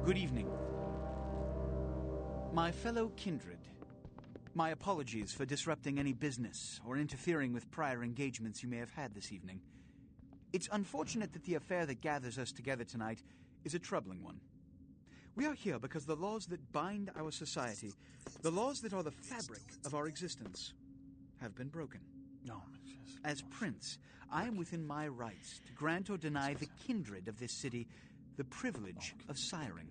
Good evening. My fellow kindred, my apologies for disrupting any business or interfering with prior engagements you may have had this evening. It's unfortunate that the affair that gathers us together tonight is a troubling one. We are here because the laws that bind our society, the laws that are the fabric of our existence, have been broken. As Prince, I am within my rights to grant or deny the kindred of this city the privilege of siring.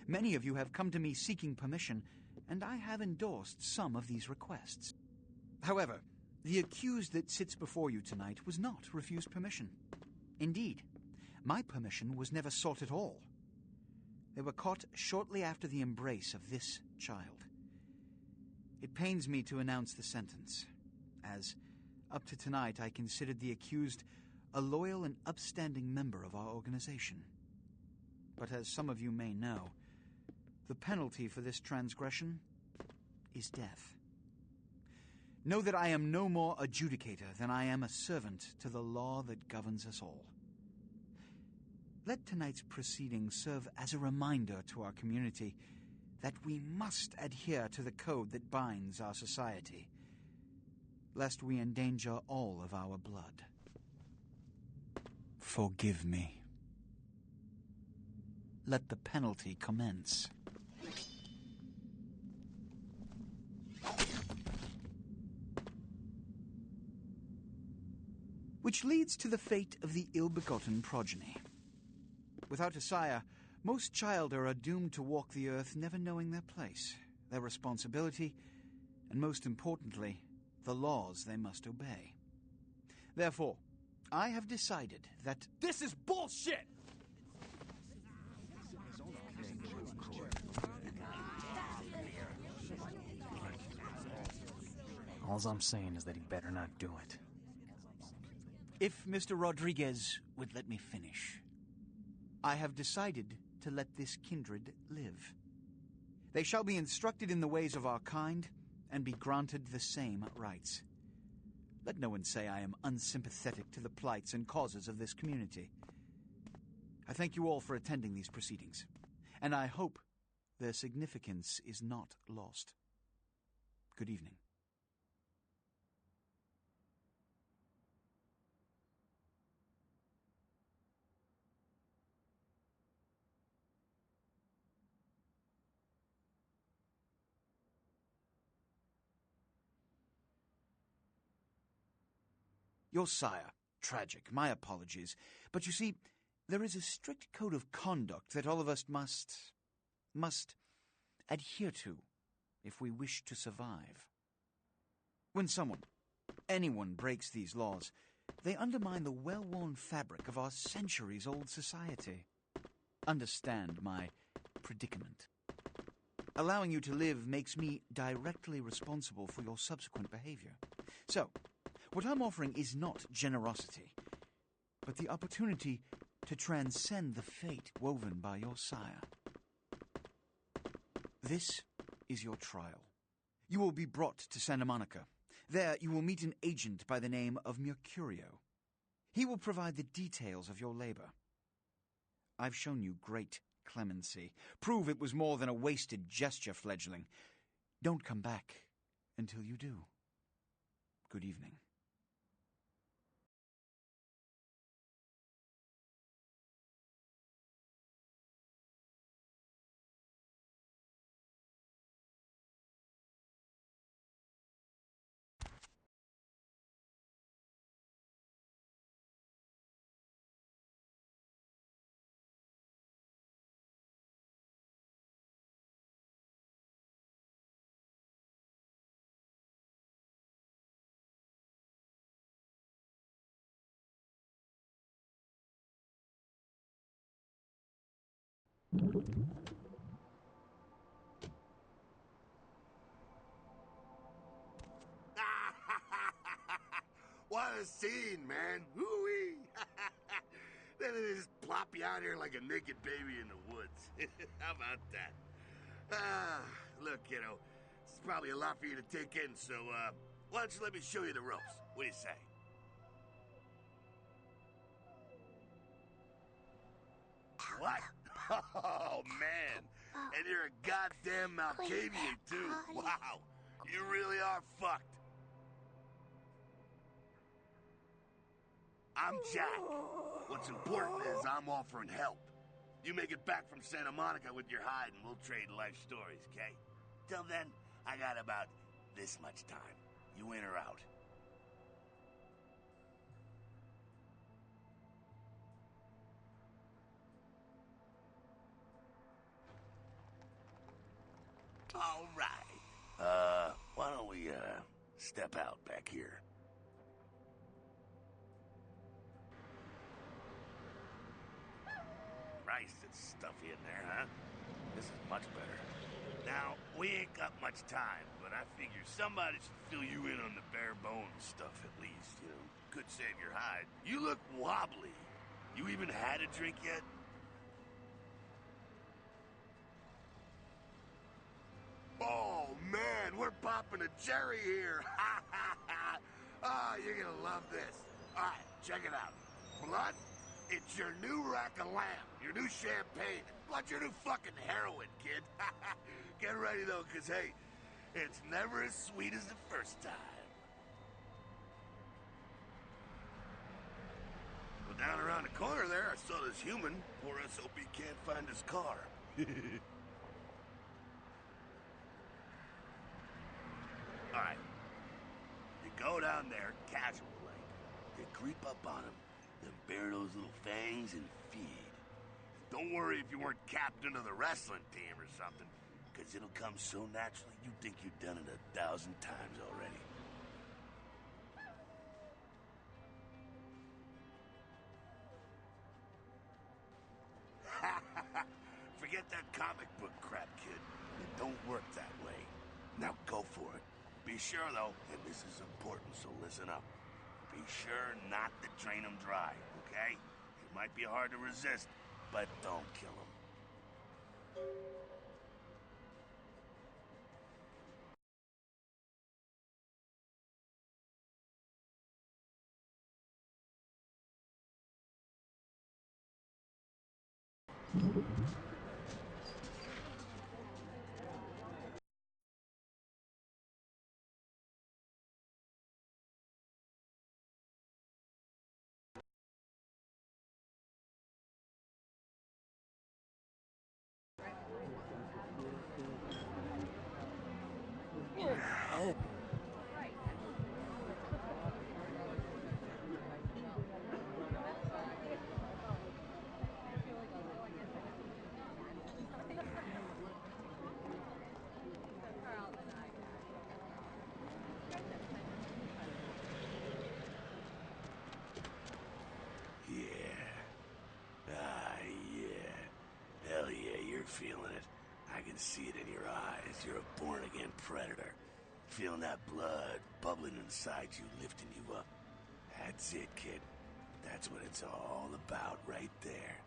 Many of you have come to me seeking permission, and I have endorsed some of these requests. However, the accused that sits before you tonight was not refused permission. Indeed, my permission was never sought at all. They were caught shortly after the embrace of this child. It pains me to announce the sentence, as, up to tonight, I considered the accused a loyal and upstanding member of our organization. But as some of you may know, the penalty for this transgression is death. Know that I am no more adjudicator than I am a servant to the law that governs us all. Let tonight's proceedings serve as a reminder to our community that we must adhere to the code that binds our society, lest we endanger all of our blood. Forgive me. Let the penalty commence. Which leads to the fate of the ill-begotten progeny. Without a sire, most childer are doomed to walk the earth never knowing their place, their responsibility, and most importantly, the laws they must obey. Therefore, I have decided that... This is bullshit! All I'm saying is that he better not do it. If Mr. Rodriguez would let me finish. I have decided to let this kindred live. They shall be instructed in the ways of our kind and be granted the same rights. Let no one say I am unsympathetic to the plights and causes of this community. I thank you all for attending these proceedings, and I hope their significance is not lost. Good evening. Your sire, tragic, my apologies. But you see, there is a strict code of conduct that all of us must adhere to if we wish to survive. When anyone breaks these laws, they undermine the well-worn fabric of our centuries-old society. Understand my predicament. Allowing you to live makes me directly responsible for your subsequent behavior. So, what I'm offering is not generosity, but the opportunity to transcend the fate woven by your sire. This is your trial. You will be brought to Santa Monica. There you will meet an agent by the name of Mercurio. He will provide the details of your labor. I've shown you great clemency. Prove it was more than a wasted gesture, fledgling. Don't come back until you do. Good evening. What a scene, man. Woo-wee. Then they just plop you out here like a naked baby in the woods. How about that? Look, kiddo, this is probably a lot for you to take in, so, why don't you let me show you the ropes? What do you say? What? Oh, man. And you're a goddamn Malkavian, too. Wow. You really are fucked. I'm Jack. What's important is I'm offering help. You make it back from Santa Monica with your hide and we'll trade life stories, okay? Till then, I got about this much time. You in or out? All right. Why don't we, step out back here? Christ, it's stuffy in there, huh? This is much better. Now, we ain't got much time, but I figure somebody should fill you in on the bare bones stuff at least, you know? Could save your hide. You look wobbly. You even had a drink yet? Oh, man, we're popping a cherry here. Ah, you're gonna love this. All right, check it out. Blood, it's your new rack of lamb, your new champagne. Blood's your new fucking heroin, kid. Get ready, though, because, hey, it's never as sweet as the first time. Well, down around the corner there, I saw this human. Poor SOB can't find his car. All right. You go down there, casual like. You creep up on him, then bare those little fangs and feed. Don't worry if you weren't captain of the wrestling team or something, because it'll come so naturally you think you've done it 1,000 times already. Forget that comic book crap, kid. It don't work that way. Now go for it. Be sure, though, and this is important, so listen up. Be sure not to drain them dry, okay? It might be hard to resist, but don't kill them. Hell yeah, you're feeling it. I can see it in your eyes. You're a born-again predator. Feeling that blood bubbling inside you, lifting you up. That's it, kid. That's what it's all about right there.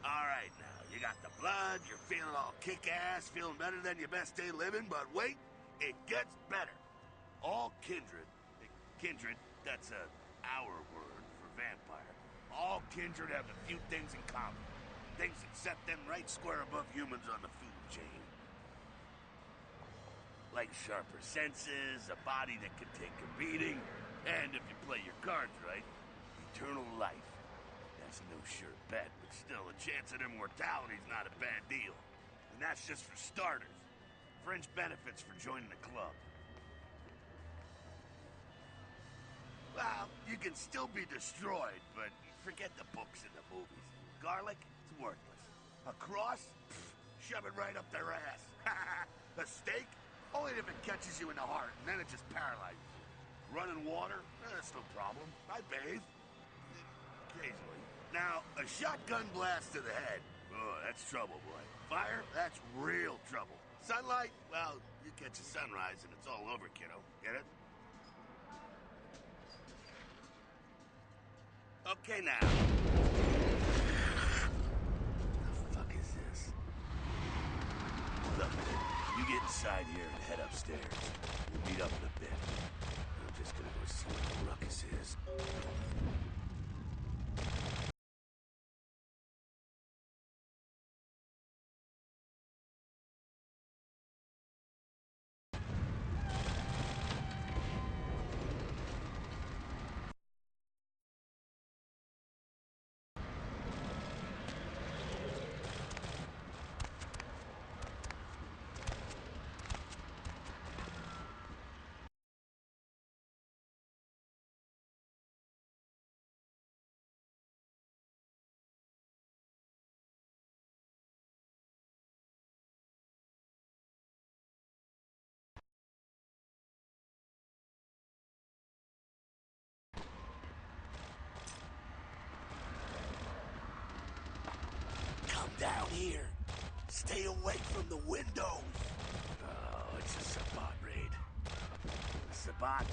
All right, now, you got the blood, you're feeling all kick-ass, feeling better than your best day living, but wait, it gets better. All kindred, that's our word for vampire. All kindred have a few things in common. Things that set them right square above humans on the food chain. Like sharper senses, a body that can take a beating, and if you play your cards right, eternal life. That's no sure bet, but still, a chance at immortality's not a bad deal. And that's just for starters. Fringe benefits for joining the club. Well, you can still be destroyed, but forget the books and the movies. Garlic, it's worthless. A cross? Pfft, shove it right up their ass. A steak? Only if it catches you in the heart, and then it just paralyzes you. Running water? That's no problem. I bathe. Occasionally. Now, a shotgun blast to the head. Oh, that's trouble, boy. Fire? That's real trouble. Sunlight? Well, you catch a sunrise and it's all over, kiddo. Get it? Okay, now. The fuck is this? Look, you get inside here and head upstairs. We'll meet up in a bit. I'm just gonna go see what the ruckus is. Come down here. Stay away from the windows. Oh, it's a Sabbat raid. Sabbat?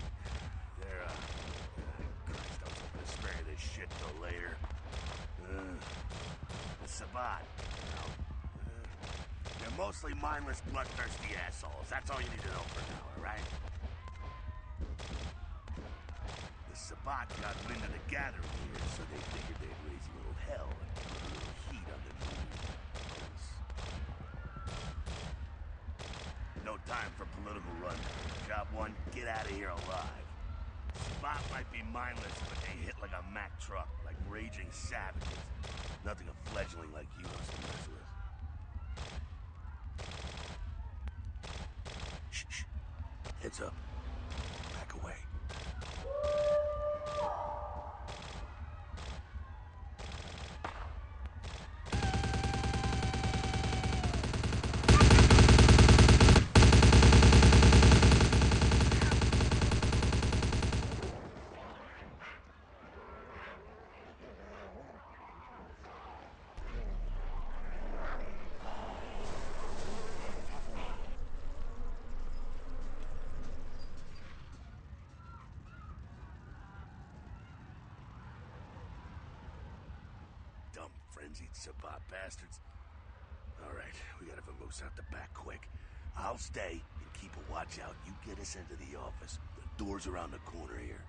They're, Christ, I was hoping to spare this shit till later. The Sabbat. They're mostly mindless, bloodthirsty assholes. That's all you need to know for now, alright? The Sabbat got wind of the gathering here, so they figured they'd raise a little hell and put a little heat on their moves. No time for political run. Job one, get out of here alive. Sabbat might be mindless, but they hit like a Mack truck, like raging savages. Nothing a fledgling like you wants to mess with. Shh. Heads up. Back away. Dumb, frenzied Sabbat bastards. Alright, we gotta vamoose out the back quick. I'll stay and keep a watch out. You get us into the office. The door's around the corner here.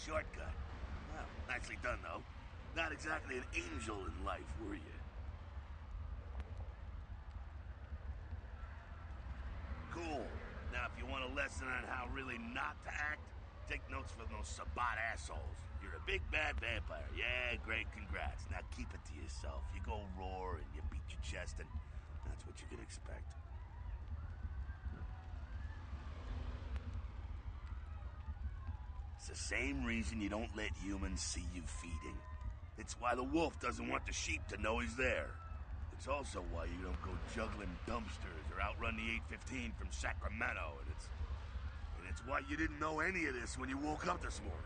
Shortcut. Well, nicely done, though. Not exactly an angel in life, were you? Cool. Now, if you want a lesson on how really not to act, take notes from those Sabbat assholes. You're a big bad vampire. Yeah, great, congrats. Now keep it to yourself. You go roar and you beat your chest, and that's what you can expect. It's the same reason you don't let humans see you feeding. It's why the wolf doesn't want the sheep to know he's there. It's also why you don't go juggling dumpsters or outrun the 815 from Sacramento, and it's why you didn't know any of this when you woke up this morning.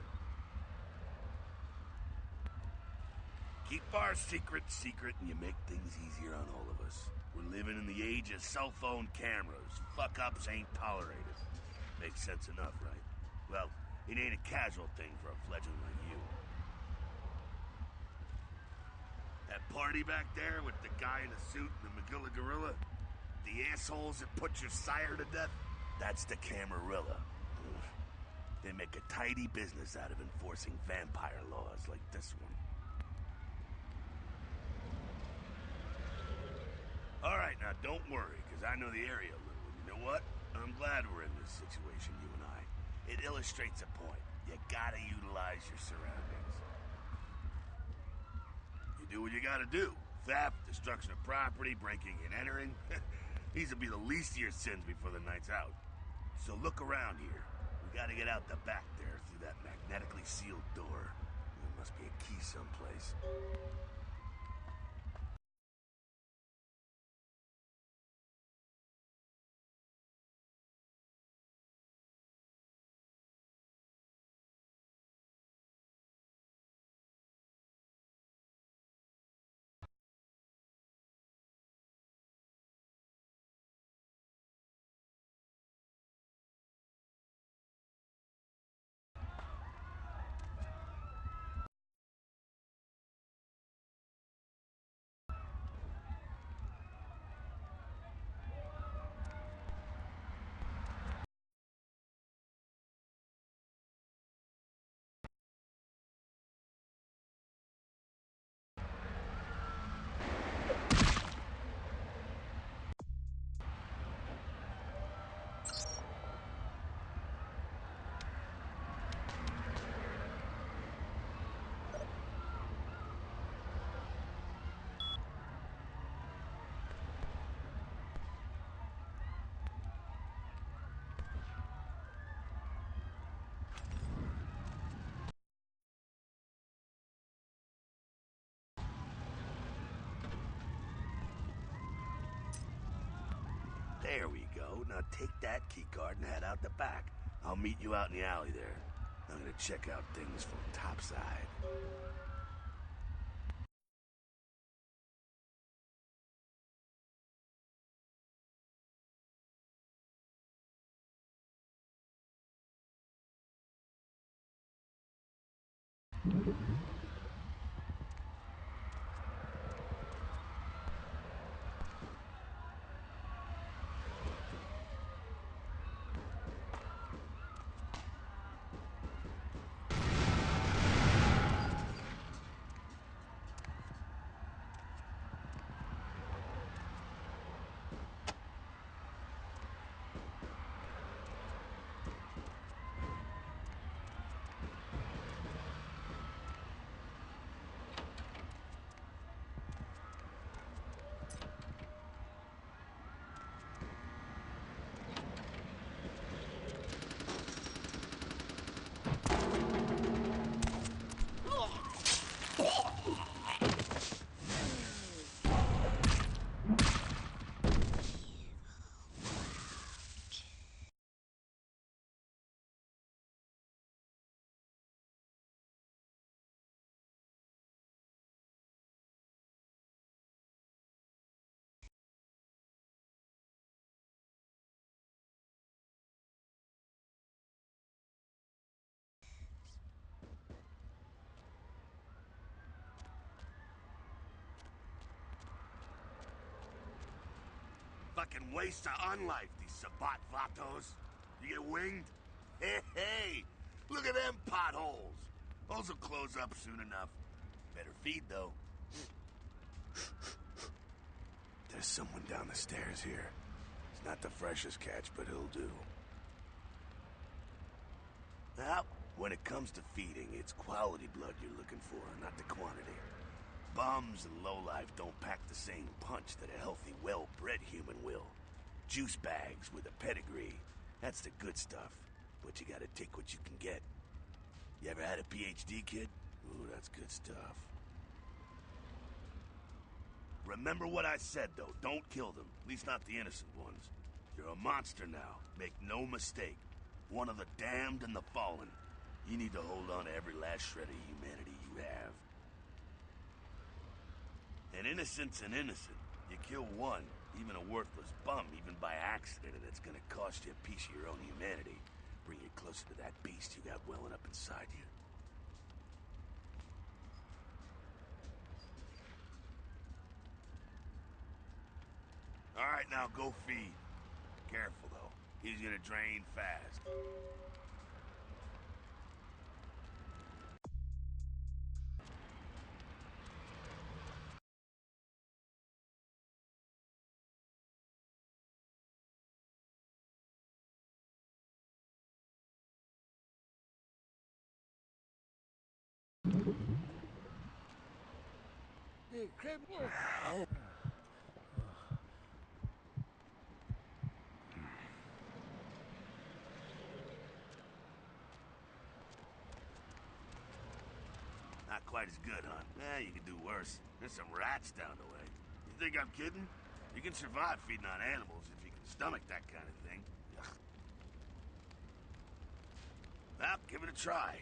Keep our secret, and you make things easier on all of us. We're living in the age of cell phone cameras. Fuck-ups ain't tolerated. Makes sense enough, right? Well, it ain't a casual thing for a fledgling like you. That party back there with the guy in the suit and the Magilla Gorilla? The assholes that put your sire to death? That's the Camarilla. They make a tidy business out of enforcing vampire laws like this one. Now, don't worry, because I know the area a little. And you know what? I'm glad we're in this situation, you and I. It illustrates a point. You gotta utilize your surroundings. You do what you gotta do. Theft, destruction of property, breaking and entering. These will be the least of your sins before the night's out. So look around here. We gotta get out the back there through that magnetically sealed door. There must be a key someplace. There we go. Now take that keycard and head out the back. I'll meet you out in the alley there. I'm gonna check out things from topside. Fucking waste of unlife, these Sabat Vatos. You get winged? Hey, look at them potholes. Those will close up soon enough. Better feed, though. There's someone down the stairs here. It's not the freshest catch, but he'll do. Now, when it comes to feeding, it's quality blood you're looking for, not the quantity. Bums and lowlife don't pack the same punch that a healthy, well-bred human will. Juice bags with a pedigree, that's the good stuff. But you gotta take what you can get. You ever had a PhD, kid? Ooh, that's good stuff. Remember what I said, though. Don't kill them. At least not the innocent ones. You're a monster now. Make no mistake. One of the damned and the fallen. You need to hold on to every last shred of humanity you have. An innocent's an innocent. You kill one, even a worthless bum, even by accident, and it's gonna cost you a piece of your own humanity. Bring you closer to that beast you got welling up inside you. All right, now go feed. Careful, though. He's gonna drain fast. Not quite as good, huh? You can do worse. There's some rats down the way. You think I'm kidding? You can survive feeding on animals if you can stomach that kind of thing. Well, give it a try.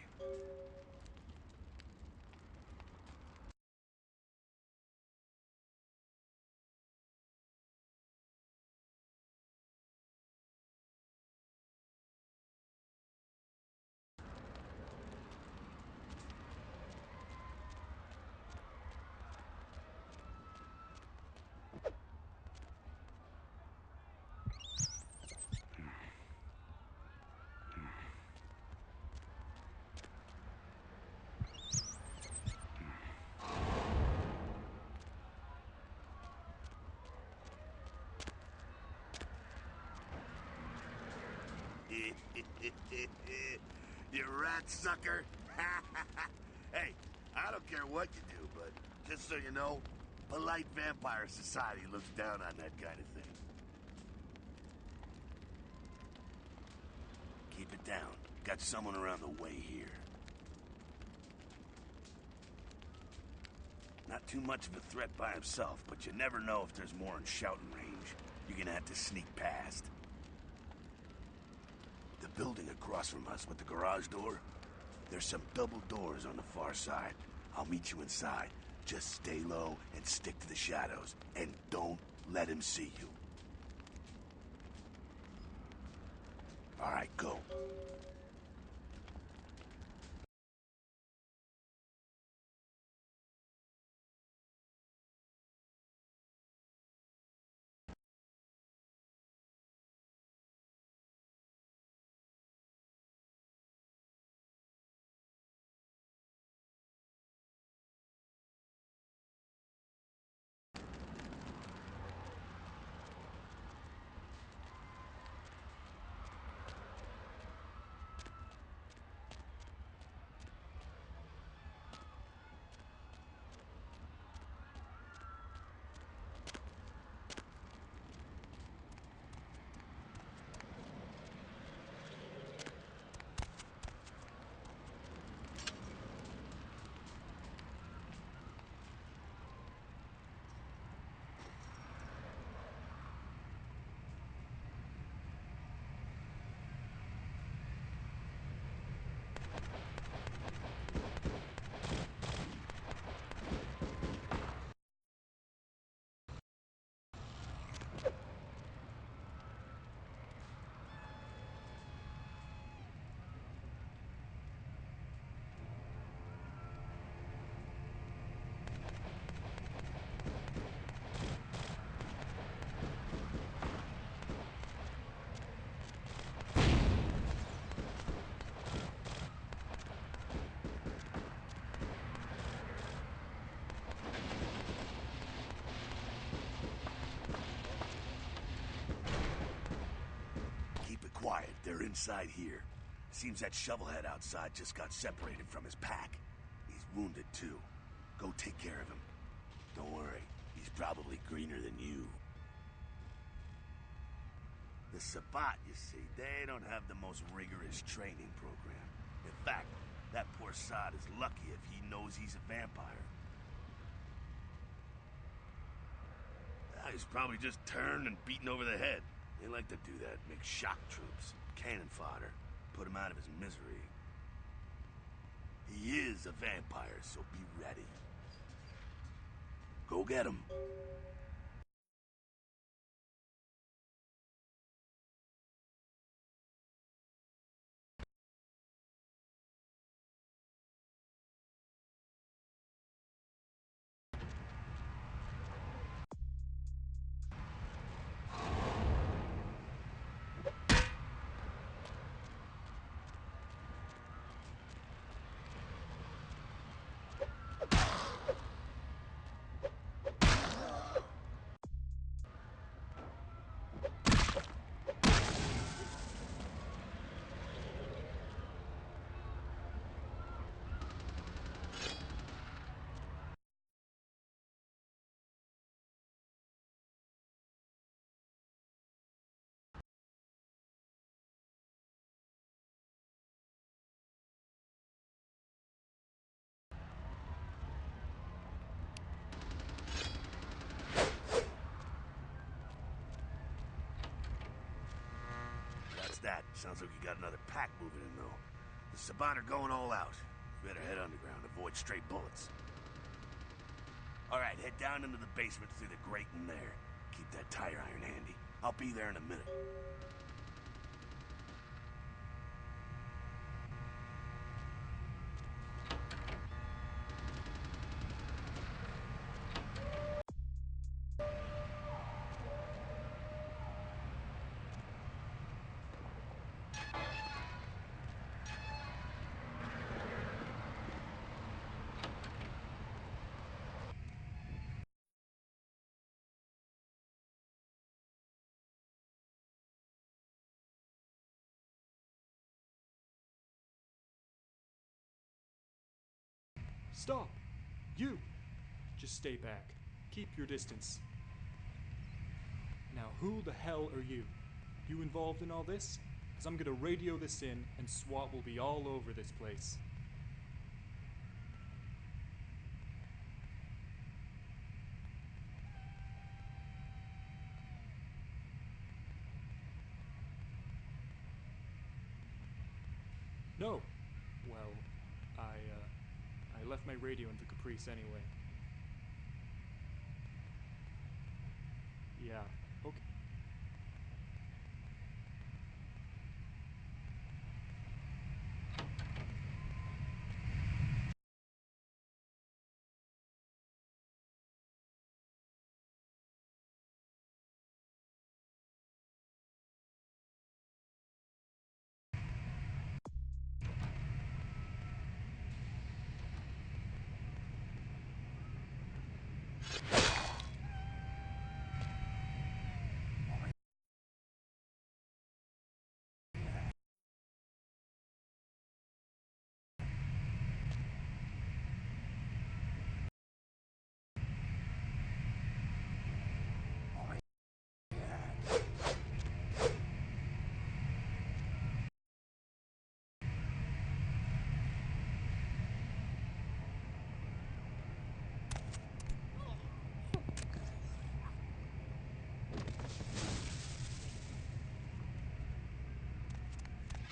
You rat sucker. Hey, I don't care what you do, but just so you know, polite vampire society looks down on that kind of thing. Keep it down. Got someone around the way here. Not too much of a threat by himself, but you never know if there's more in shouting range. You're gonna have to sneak past. The building across from us with the garage door, there's some double doors on the far side. I'll meet you inside. Just stay low and stick to the shadows, and don't let him see you. All right, go. Quiet, they're inside here. Seems that shovelhead outside just got separated from his pack. He's wounded too. Go take care of him. Don't worry, he's probably greener than you. The Sabbat, you see, they don't have the most rigorous training program. In fact, that poor sod is lucky if he knows he's a vampire. He's probably just turned and beaten over the head. They like to do that, make shock troops, cannon fodder, put him out of his misery. He is a vampire, so be ready. Go get him. Sounds like you got another pack moving in, though. The Sabat are going all out. Better head underground, avoid stray bullets. Alright, head down into the basement through the grate in there. Keep that tire iron handy. I'll be there in a minute. Stop! You! Just stay back. Keep your distance. Now who the hell are you? You involved in all this? Because I'm gonna radio this in and SWAT will be all over this place. No. Well, I left my radio in the Caprice anyway. Yeah, okay.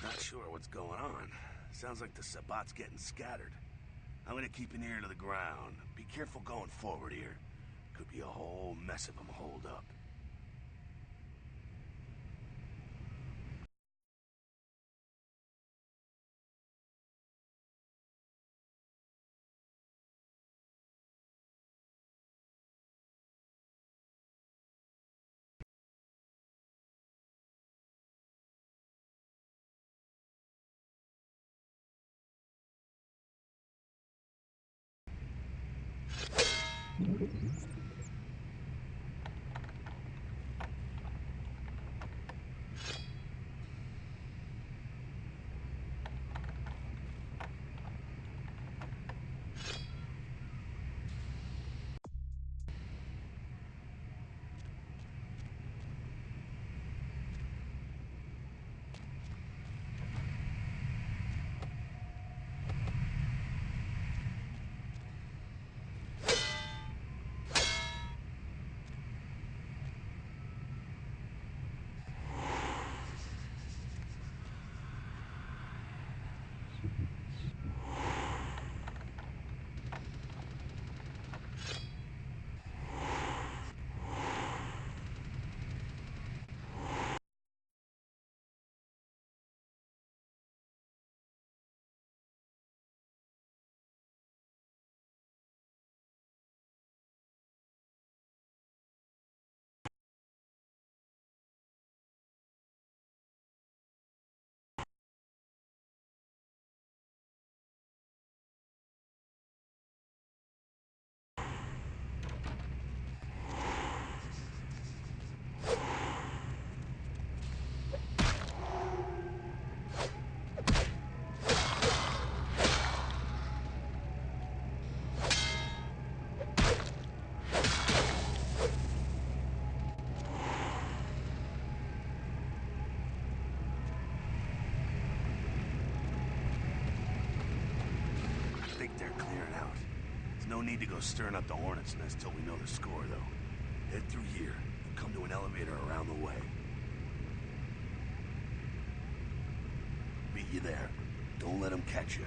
Not sure what's going on. Sounds like the Sabat's getting scattered. I'm gonna keep an ear to the ground. Be careful going forward here. Could be a whole mess of them holed up. No need to go stirring up the hornet's nest till we know the score, though. Head through here. Come to an elevator around the way. you there. Don't let them catch you.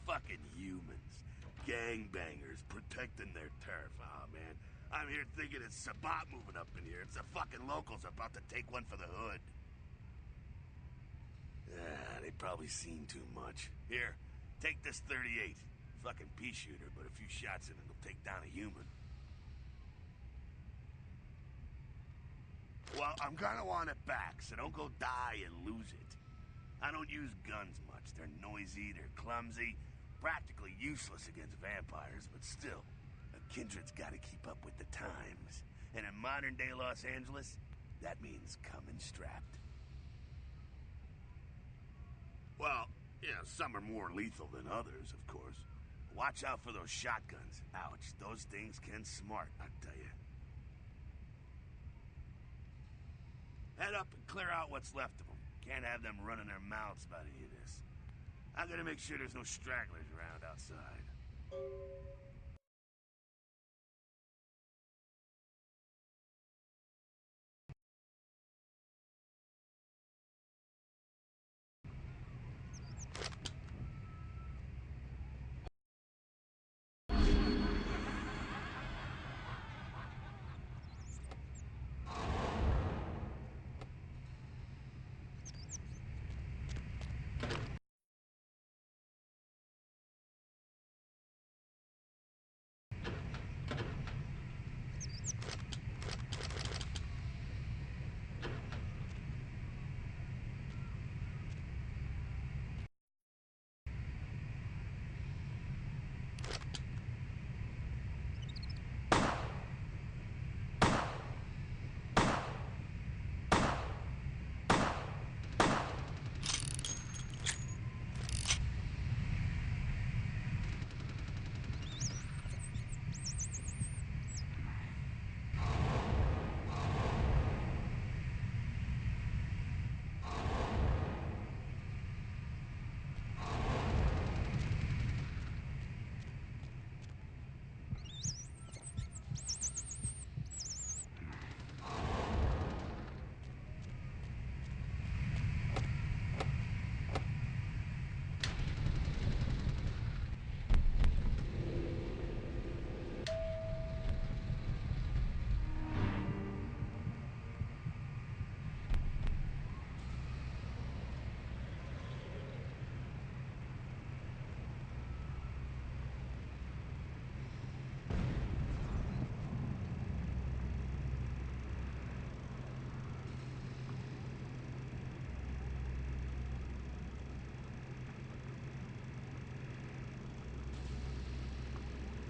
Fucking humans. Gangbangers protecting their turf. Oh, man. I'm here thinking it's Sabat moving up in here. It's the fucking locals about to take one for the hood. They probably seen too much. Here, take this 38. Fucking pea shooter, but a few shots in it will take down a human. Well, I'm gonna want it back, so don't go die and lose it. I don't use guns much. They're noisy, they're clumsy, practically useless against vampires, but still, a kindred's gotta keep up with the times. And in modern-day Los Angeles, that means coming strapped. Well, yeah, some are more lethal than others, of course. Watch out for those shotguns. Ouch, those things can smart, I tell you. Head up and clear out what's left of them. Can't have them running their mouths about any of this. I'm gonna make sure there's no stragglers around outside.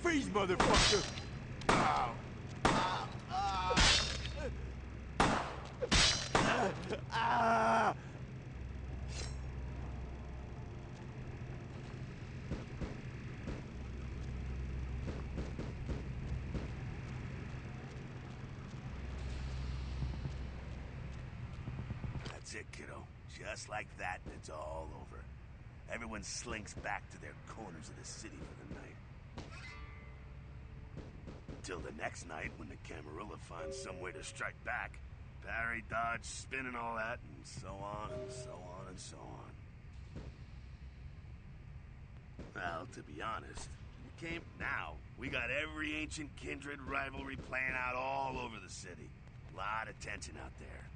Freeze, motherfucker! Ow. That's it, kiddo. Just like that, it's all over. Everyone slinks back to their corners of the city for the night. Till the next night, when the Camarilla finds some way to strike back. Parry, dodge, spin and all that, and so on, and so on, and so on. Well, to be honest, in the camp now, we got every ancient kindred rivalry playing out all over the city. A lot of tension out there.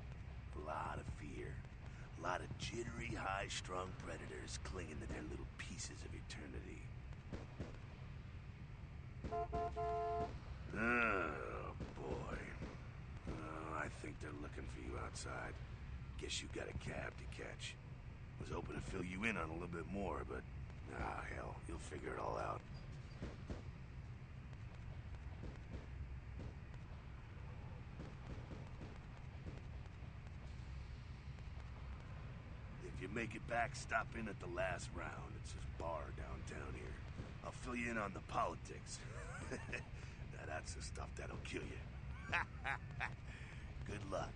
A lot of fear. A lot of jittery, high-strung predators clinging to their little pieces of eternity. Oh, boy. Oh, I think they're looking for you outside. Guess you got a cab to catch. Was hoping to fill you in on a little bit more, but... ah, hell, you'll figure it all out. If you make it back, stop in at the last round. It's this bar downtown here. I'll fill you in on the politics. Now that's the stuff that'll kill you. Good luck.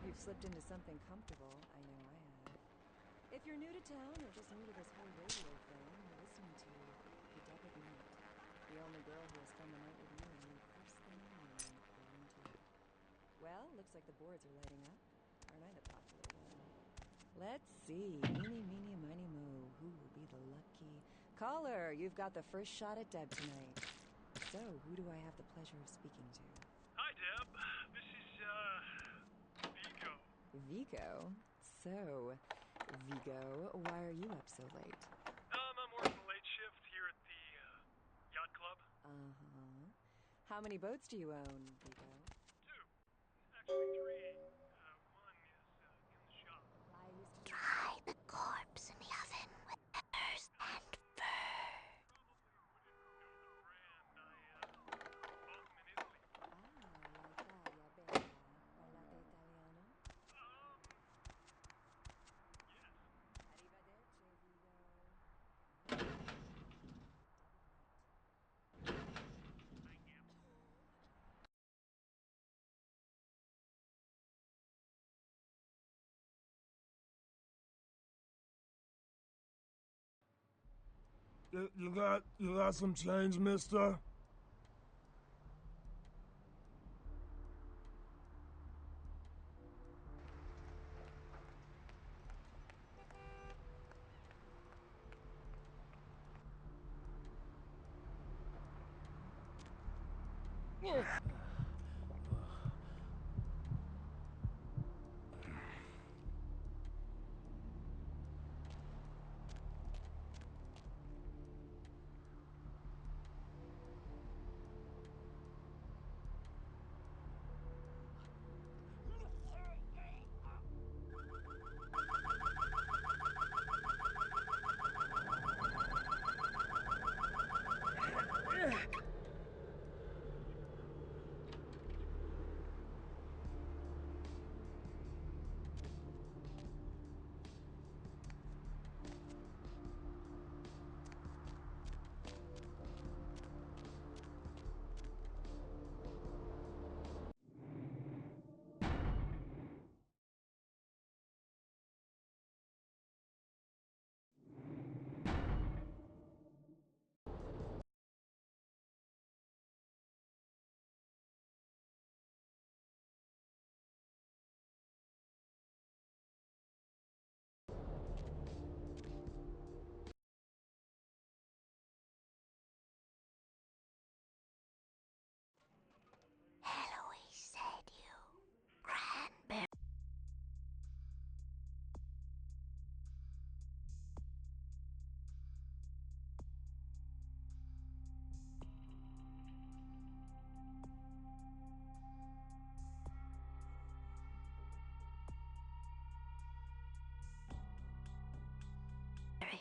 You've slipped into something comfortable. I know I have. If you're new to town or just new to this whole radio thing, you're listening to The Dead of Night. The only girl who has spent the night with you and the first thing in the morning, guaranteed. Well, looks like the boards are lighting up. Aren't I the popular one? Let's see. Eeny, meeny, miny, mo. Who will be the lucky... Caller, you've got the first shot at Deb tonight. So, who do I have the pleasure of speaking to? Hi, Deb. This is, Vigo? So, Vigo, why are you up so late? I'm working a late shift here at the, yacht club. Uh-huh. How many boats do you own, Vigo? 2. Actually, 3. One is, in the shop. I used to... Dry the corpse in the oven with peppers and fur. Probably wouldn't know the brand. I, bought them in Italy. La Italia bella. Parlate italiano? Yes. Arrivederci, Vigo. You got some change, mister? Eloise said you. Cranberry.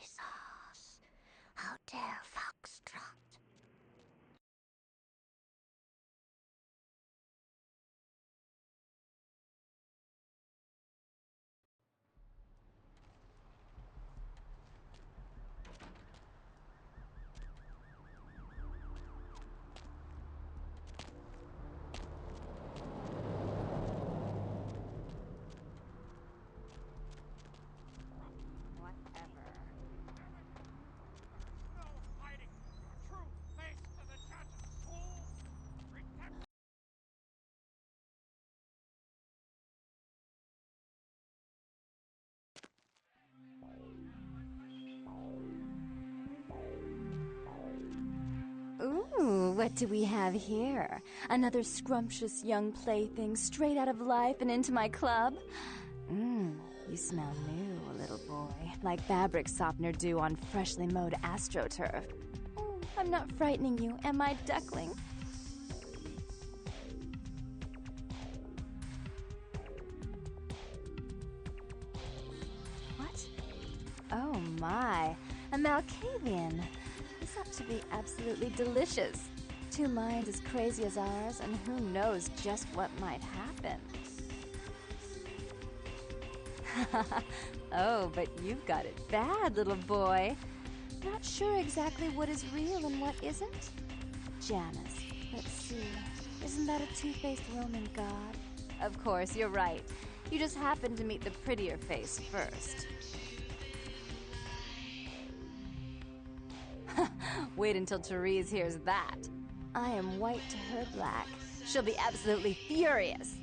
Sauce. Hotel Foxtrot. Whatever. No hiding your true face to the judge, fool! Repent! Ooh, what do we have here? Another scrumptious young plaything straight out of life and into my club? You smell new, little boy. Like fabric softener dew on freshly mowed astroturf. I'm not frightening you, am I, duckling? What? Oh my, a Malkavian. This ought to be absolutely delicious. Two minds as crazy as ours, and who knows just what might happen. Oh, but you've got it bad, little boy. Not sure exactly what is real and what isn't? Janus. Let's see. Isn't that a two-faced Roman god? Of course, you're right. You just happened to meet the prettier face first. Wait until Therese hears that. I am white to her black. She'll be absolutely furious.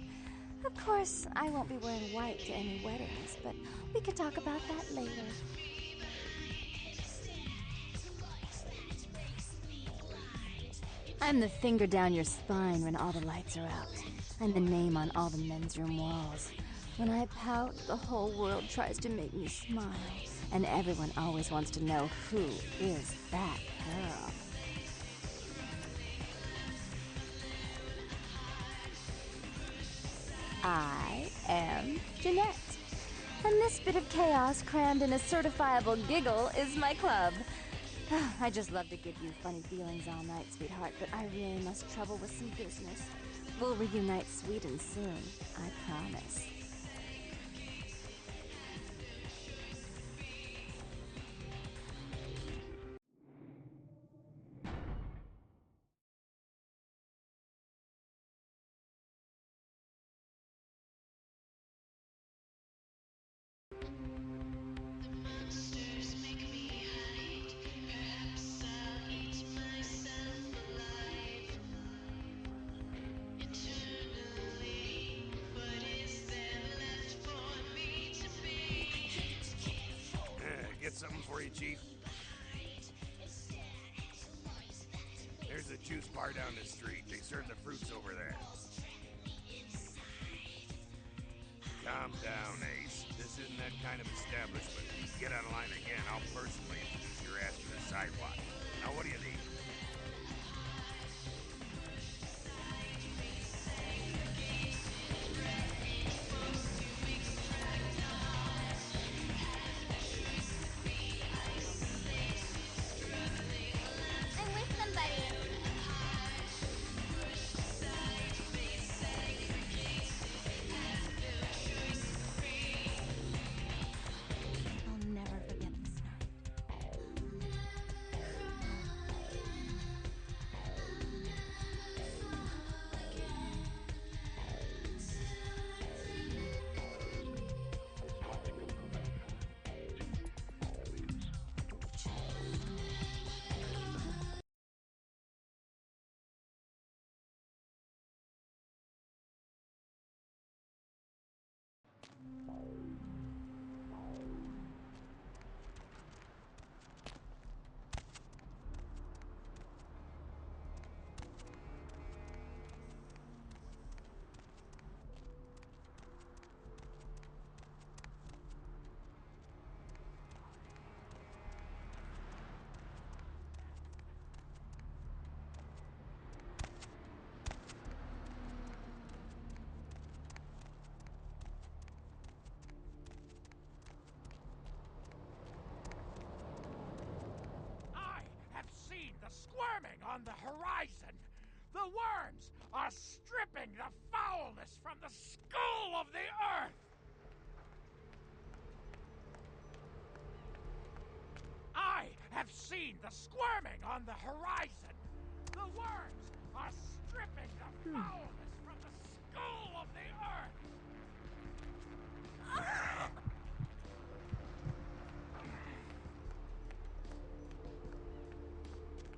Of course, I won't be wearing white to any weddings, but we could talk about that later. I'm the finger down your spine when all the lights are out. I'm the name on all the men's room walls. When I pout, the whole world tries to make me smile. And everyone always wants to know who is that girl. I am Jeanette. And this bit of chaos crammed in a certifiable giggle is my club. I just love to give you funny feelings all night, sweetheart, but I really must trouble with some business. We'll reunite sweet and soon, I promise. Sorry, Chief. There's a juice bar down the street. They serve the fruits over there. Calm down, Ace. This isn't that kind of establishment. If you get out of line again, I'll personally introduce your ass to the sidewalk. Now, what do you need? I'm with somebody. I'll never forget this night. I have seen the squirming on the horizon. The worms are stripping the foulness from the skull of the earth. I have seen the squirming on the horizon. The worms are stripping the foulness from the skull of the earth.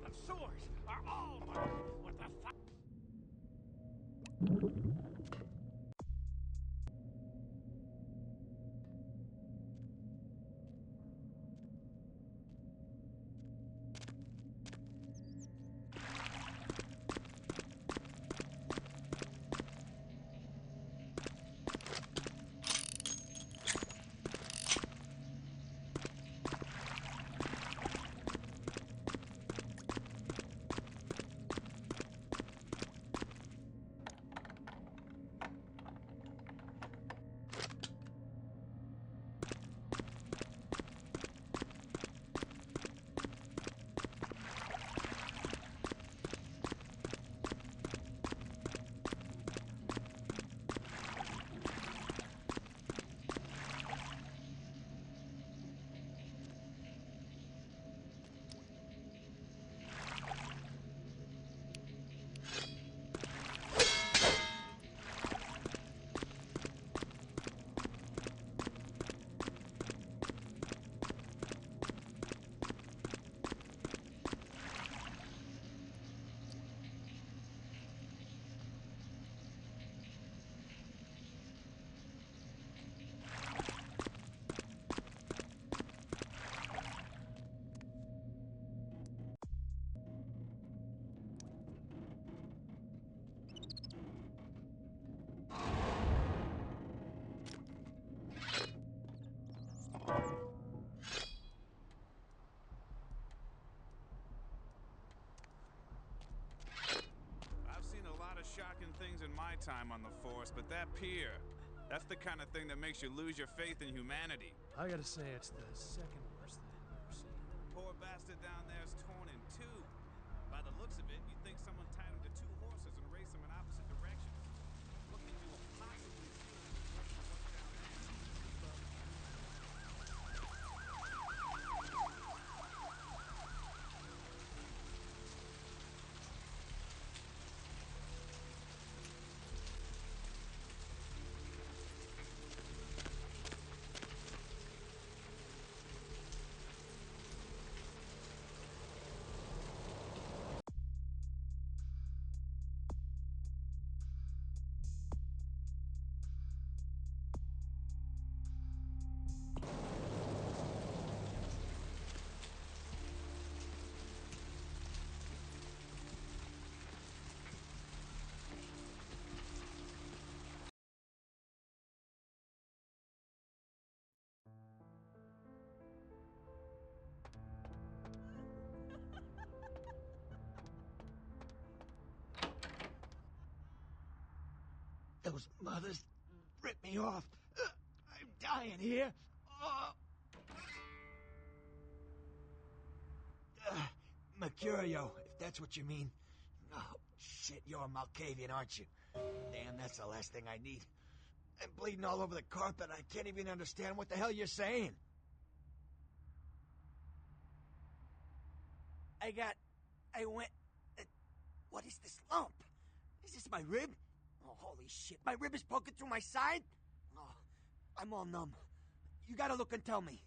The sewers are all muddy with the I've seen a lot of shocking things in my time on the force, but that pier, that's the kind of thing that makes you lose your faith in humanity. I gotta say, it's the second worst thing I've ever seen. Poor bastard down there is torn in two. By the looks of it, you'd think someone tied him to two horses and raced them in opposite directions. What could you have possibly seen from what's down there? Those mothers ripped me off. I'm dying here. Mercurio, if that's what you mean. Oh, shit, you're a Malkavian, aren't you? Damn, that's the last thing I need. I'm bleeding all over the carpet. I can't even understand what the hell you're saying. What is this lump? Is this my rib? Oh, holy shit, my rib is poking through my side? Oh, I'm all numb. You gotta look and tell me.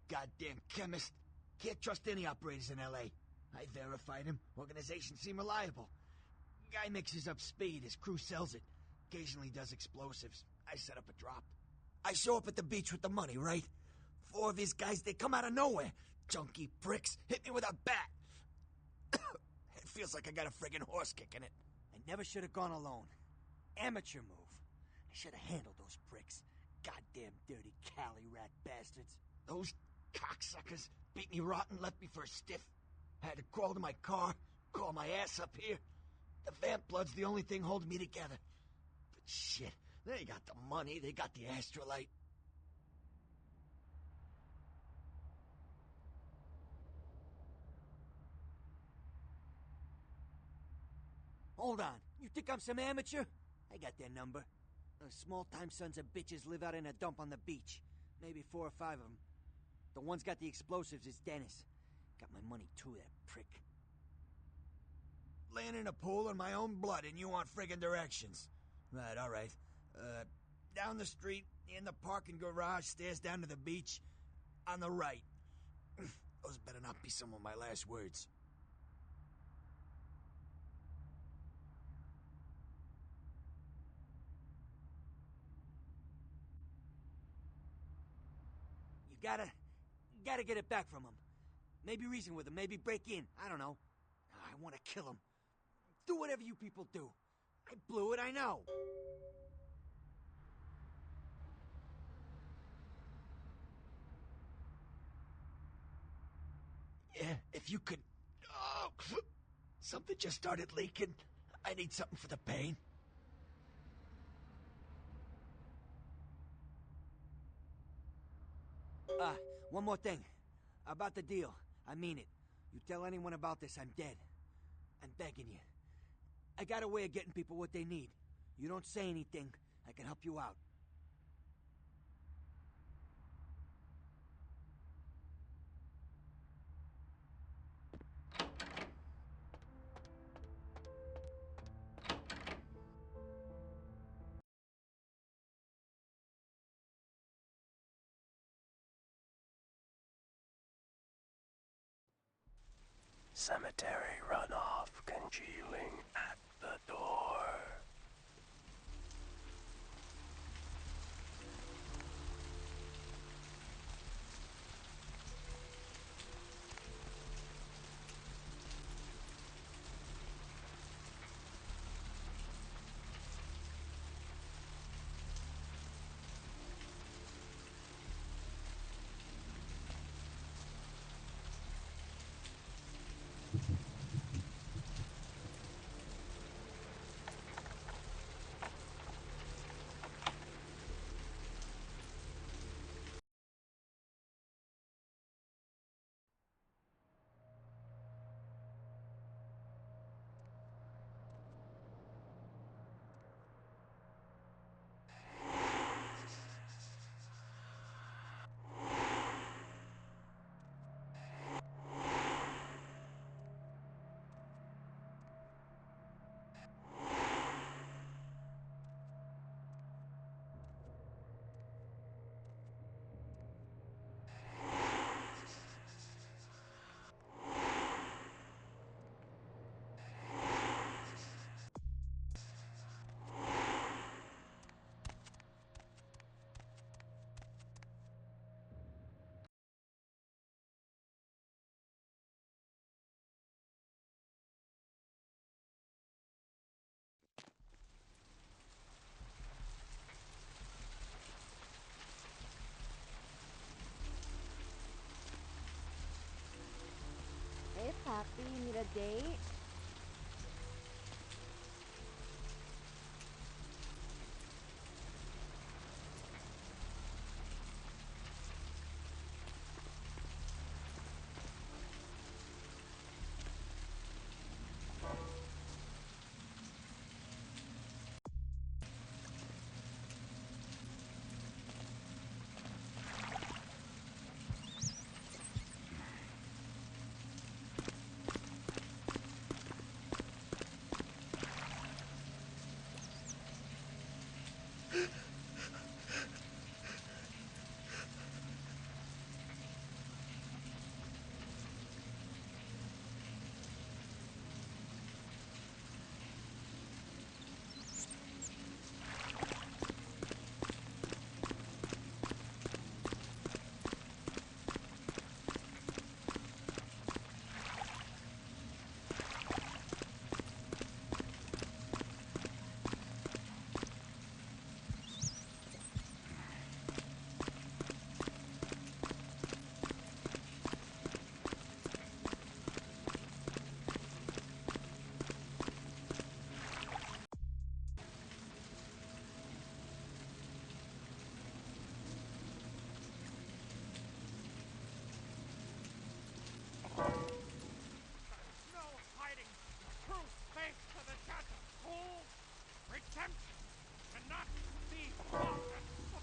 Goddamn chemist. Can't trust any operators in L.A. I verified him. Organizations seem reliable. Guy mixes up speed. His crew sells it. Occasionally does explosives. I set up a drop. I show up at the beach with the money, right? 4 of his guys, they come out of nowhere. Junky pricks. Hit me with a bat. It feels like I got a friggin' horse kick in it. I never should have gone alone. Amateur move. I should have handled those pricks. Goddamn dirty Cali rat bastards. Those cocksuckers beat me rotten, left me for a stiff. Had to crawl to my car, crawl my ass up here. The vamp blood's the only thing holding me together. But shit, they got the money, they got the astrolite. Hold on, you think I'm some amateur? I got their number. Those small-time sons of bitches live out in a dump on the beach. Maybe 4 or 5 of them. The one's got the explosives is Dennis. Got my money too, that prick. Laying in a pool in my own blood and you want friggin' directions. Right, all right. Down the street, in the parking garage, stairs down to the beach. On the right. Those better not be some of my last words. You gotta get it back from him. Maybe reason with him, maybe break in. I don't know. I want to kill him. Do whatever you people do. I blew it, I know. Yeah, if you could... Oh, something just started leaking. I need something for the pain. One more thing. About the deal. I mean it. You tell anyone about this, I'm dead. I'm begging you. I got a way of getting people what they need. You don't say anything, I can help you out. Cemetery runoff congealing at the door. happy? Need a date? No hiding the true face to the judge, fool! Redemption cannot be bought and sold.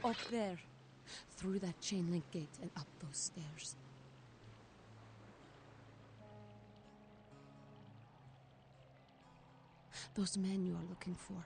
Up there, through that chain link gate and up those stairs. Those men you are looking for.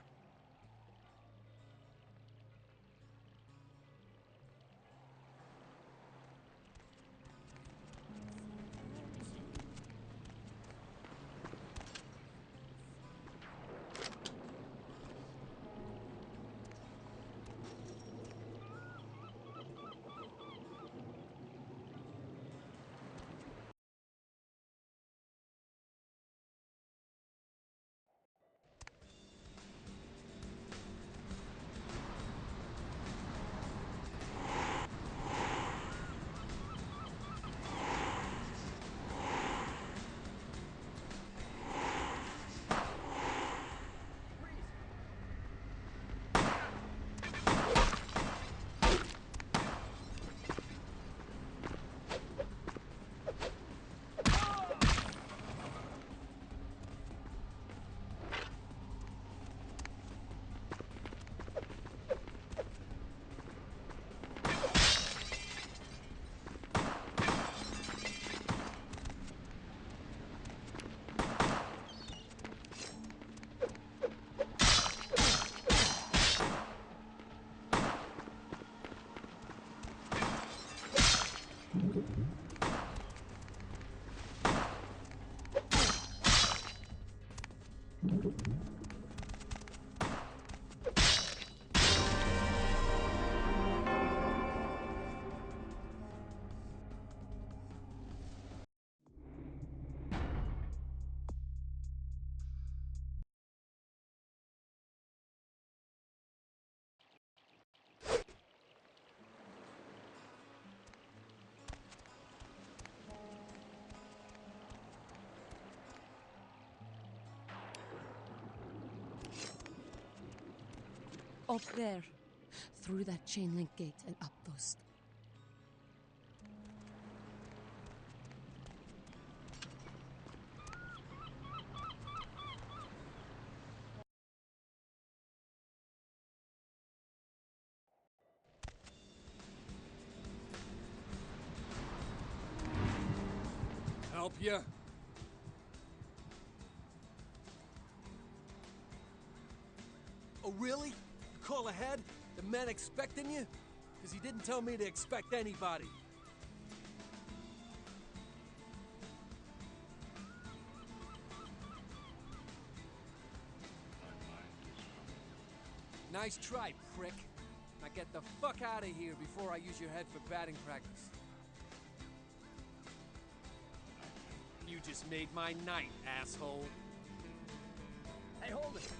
Up there. Through that chain link gate and up those. Help ya? Oh, really? You call ahead? The man expecting you? Because he didn't tell me to expect anybody. Nice try, prick. Now get the fuck out of here before I use your head for batting practice. You just made my night, asshole. Hey, hold it.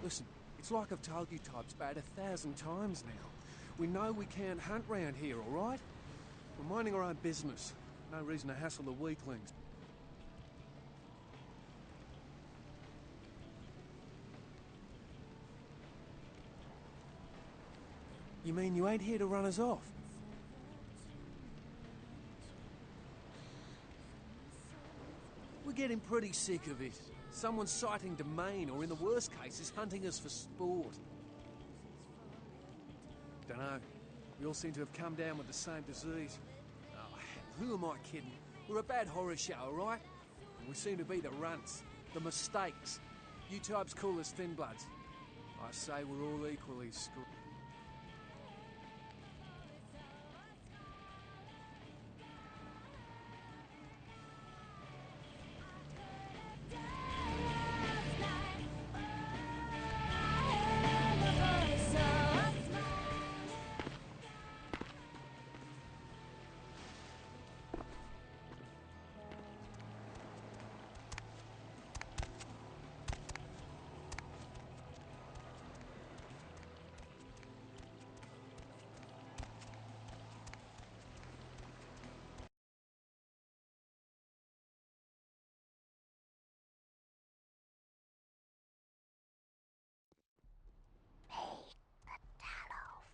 Listen, it's like I've told you types about 1,000 times now. We know we can't hunt round here, all right? We're minding our own business. No reason to hassle the weaklings. You mean you ain't here to run us off? We're getting pretty sick of it. Someone's sighting domain, or in the worst cases, hunting us for sport. Dunno. We all seem to have come down with the same disease. Oh, hell, who am I kidding? We're a bad horror show, alright? And we seem to be the runts, the mistakes. You types call us thin bloods. I say we're all equally screwed.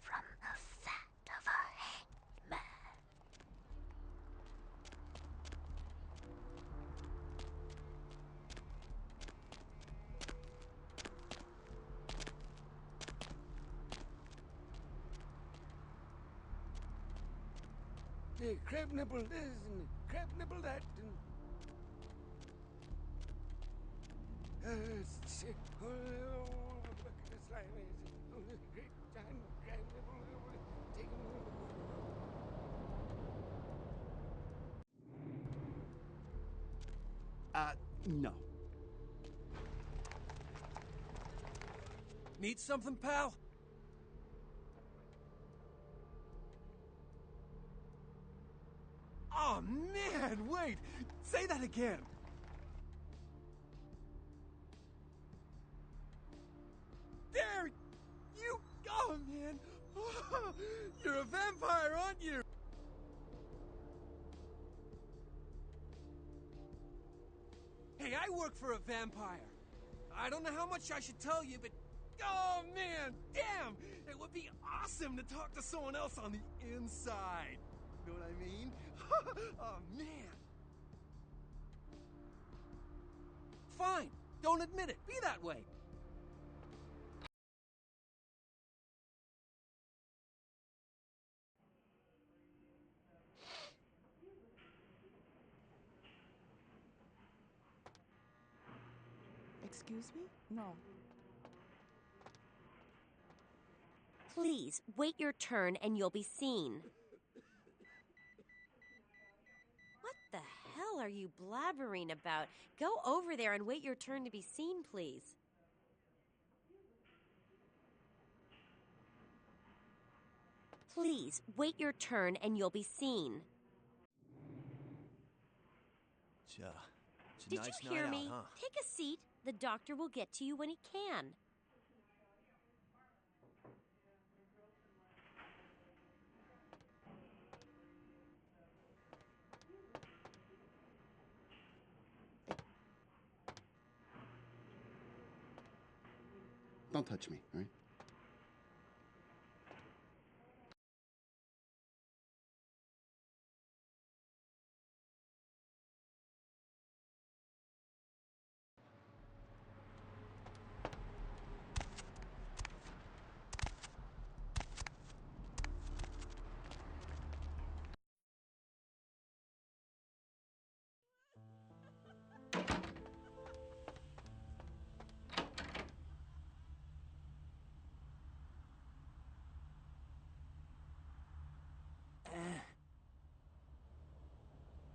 From the fat of a hanged man. Hey, crab nibble this and crab nibble that and shit. Oh, look at this line. Oh, this great giant crab nibble. Take No. Need something, pal? Oh, man, wait! Say that again! There! You... Oh, man! You're a vampire, aren't you? Hey, I work for a vampire. I don't know how much I should tell you, but... Oh, man! Damn! It would be awesome to talk to someone else on the inside. Know what I mean? Oh, man! Fine! Don't admit it. Be that way. Excuse me? No. Please, wait your turn and you'll be seen. What the hell are you blabbering about? Go over there and wait your turn to be seen, please. Please, wait your turn and you'll be seen. It's a Did nice you hear night me? out, huh? Take a seat. The doctor will get to you when he can. Don't touch me, all right?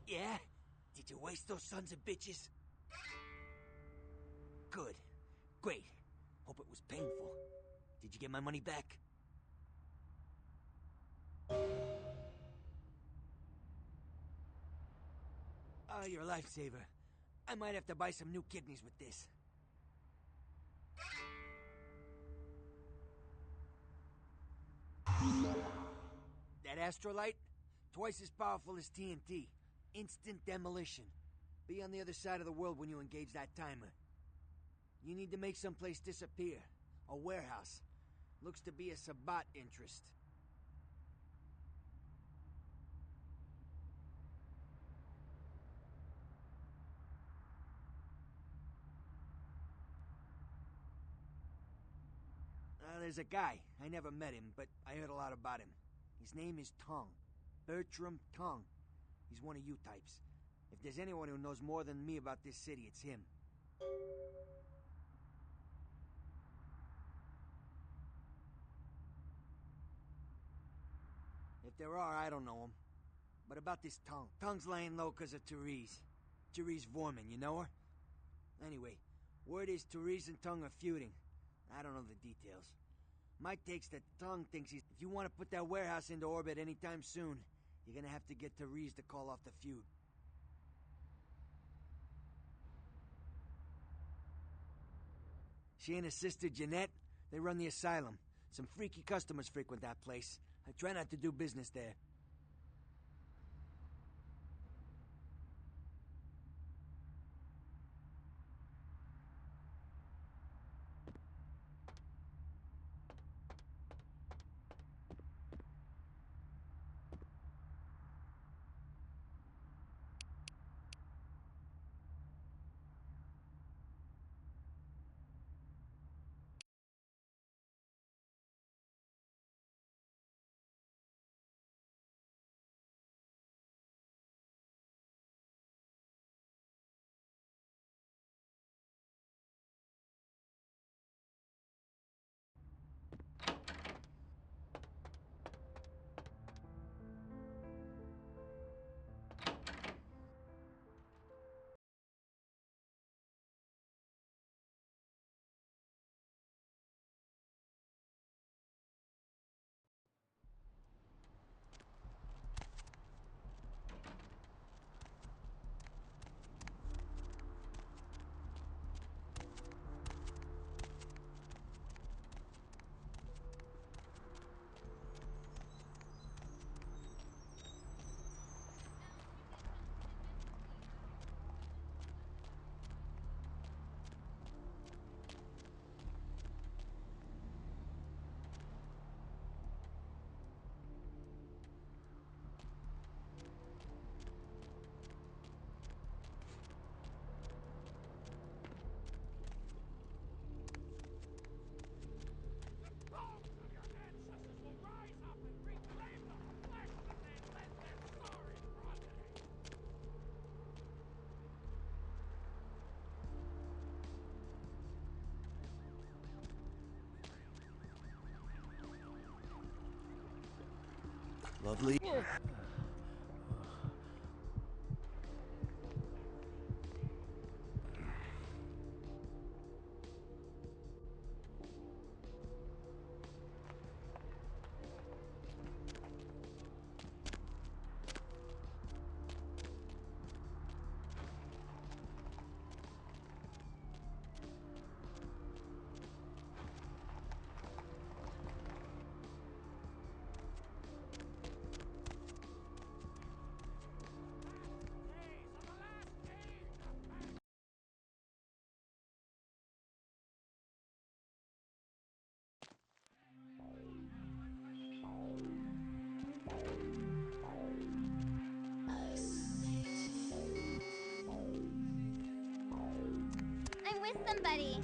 Yeah? Did you waste those sons of bitches? Good. Great. Hope it was painful. Did you get my money back? Oh, you're a lifesaver. I might have to buy some new kidneys with this. That astrolite? Twice as powerful as TNT. Instant demolition. Be on the other side of the world when you engage that timer. You need to make someplace disappear. A warehouse. Looks to be a Sabbat interest. There's a guy. I never met him, but I heard a lot about him. His name is Tong. Bertram Tong. He's one of you types. If there's anyone who knows more than me about this city, it's him. If there are, I don't know him. But about this Tong. Tong's laying low because of Therese. Therese Vorman, you know her? Anyway, word is Therese and Tong are feuding. I don't know the details. My take's that Tong thinks if you want to put that warehouse into orbit anytime soon, you're gonna have to get Therese to call off the feud. She and her sister Jeanette, they run the asylum. Some freaky customers frequent that place. I try not to do business there. Lovely. I'm with somebody.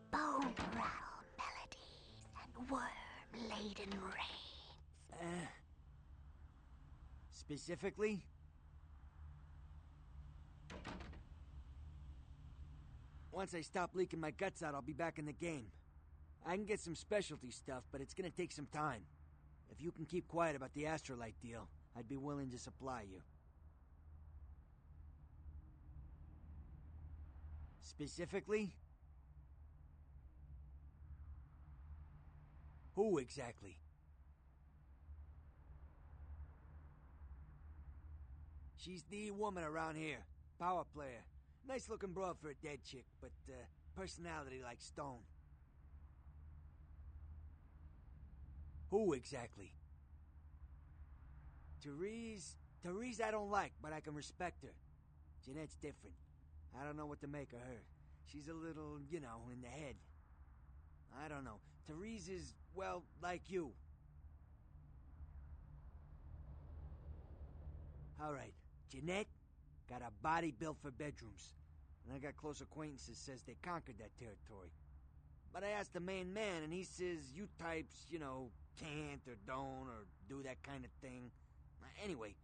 Bone rattle melodies and worm-laden rains. Specifically? Once I stop leaking my guts out, I'll be back in the game. I can get some specialty stuff, but it's gonna take some time. If you can keep quiet about the Astrolite deal, I'd be willing to supply you. Specifically? Who exactly? She's the woman around here. Power player. Nice looking broad for a dead chick, but personality like stone. Who exactly? Therese I don't like, but I can respect her. Jeanette's different. I don't know what to make of her. She's a little, you know, in the head. I don't know. Therese is, well, like you. Alright, Jeanette got a body built for bedrooms. And I got close acquaintances says they conquered that territory. But I asked the main man, and he says you types, you know, can't or don't or do that kind of thing. Anyway.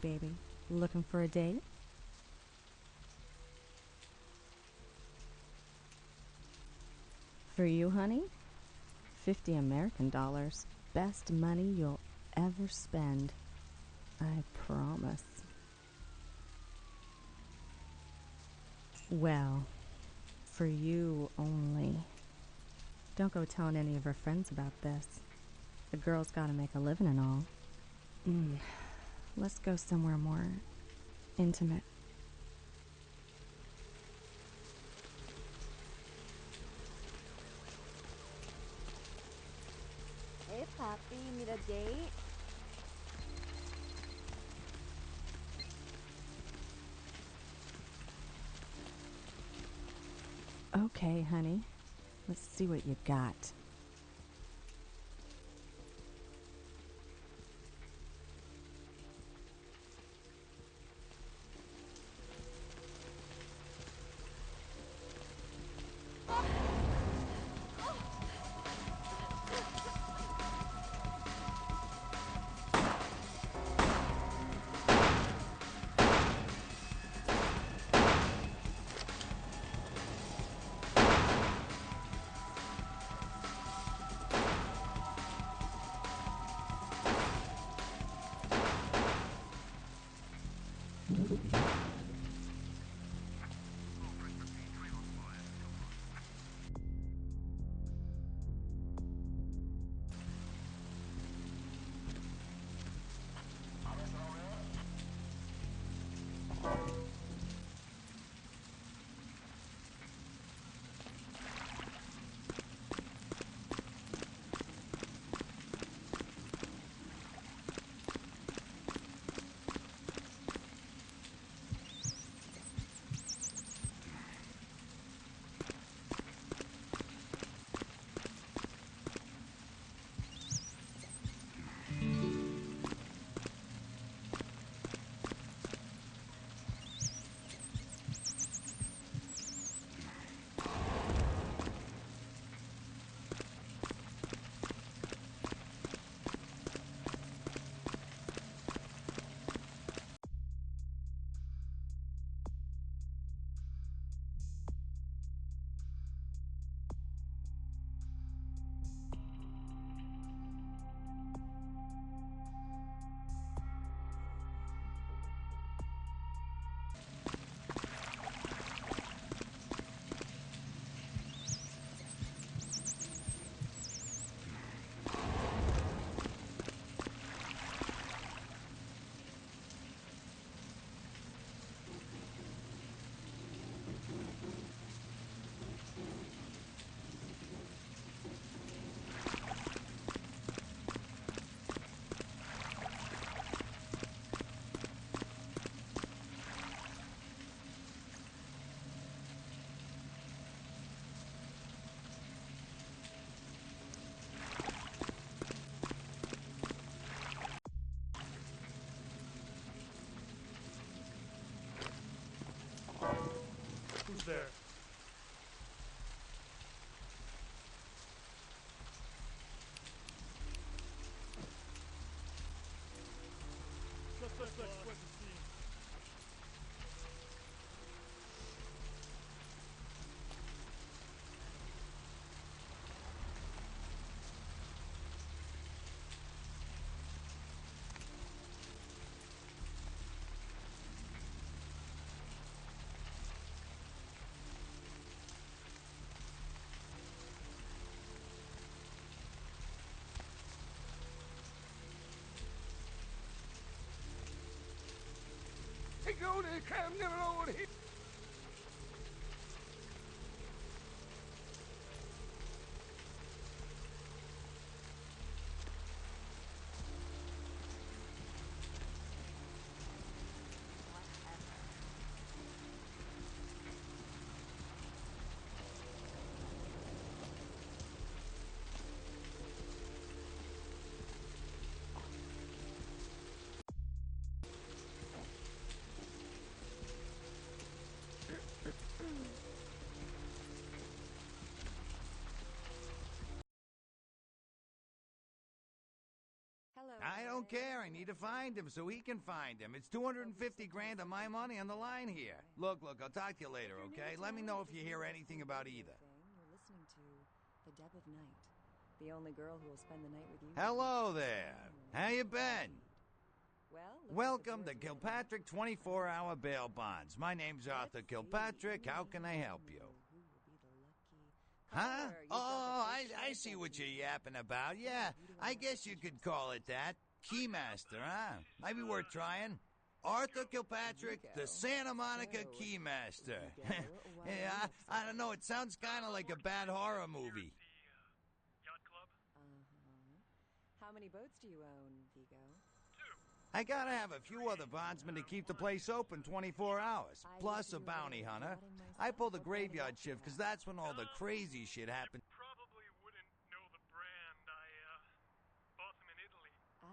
baby. Looking for a date? For you, honey? 50 American dollars. Best money you'll ever spend. I promise. Well, for you only. Don't go telling any of her friends about this. The girl's gotta make a living and all. Let's go somewhere more intimate. Hey, Poppy, need a date? Okay, honey. Let's see what you got. Who's there? Suspect fled the scene. Take all the crap, never know what he. don't care. I need to find him so he can find him. It's 250 grand of my money on the line here. Look, I'll talk to you later, okay? Let me know if you hear anything about either. You're listening to The Deb of Night, the only girl who will spend the night with you. Hello there. How you been? Well, welcome to Kilpatrick 24-hour bail bonds. My name's Arthur Kilpatrick. How can I help you? Huh? Oh, I see what you're yapping about. Yeah, I guess you could call it that. Keymaster, huh? Might be worth trying. Arthur Kilpatrick, the Santa Monica Keymaster. Yeah, I don't know. It sounds kind of like a bad horror movie. How many boats do you own, Vigo? I gotta have a few other bondsmen to keep the place open 24 hours, plus a bounty hunter. I pull the graveyard shift because that's when all the crazy shit happens. Probably wouldn't know the brand. I bought them in Italy. Ah,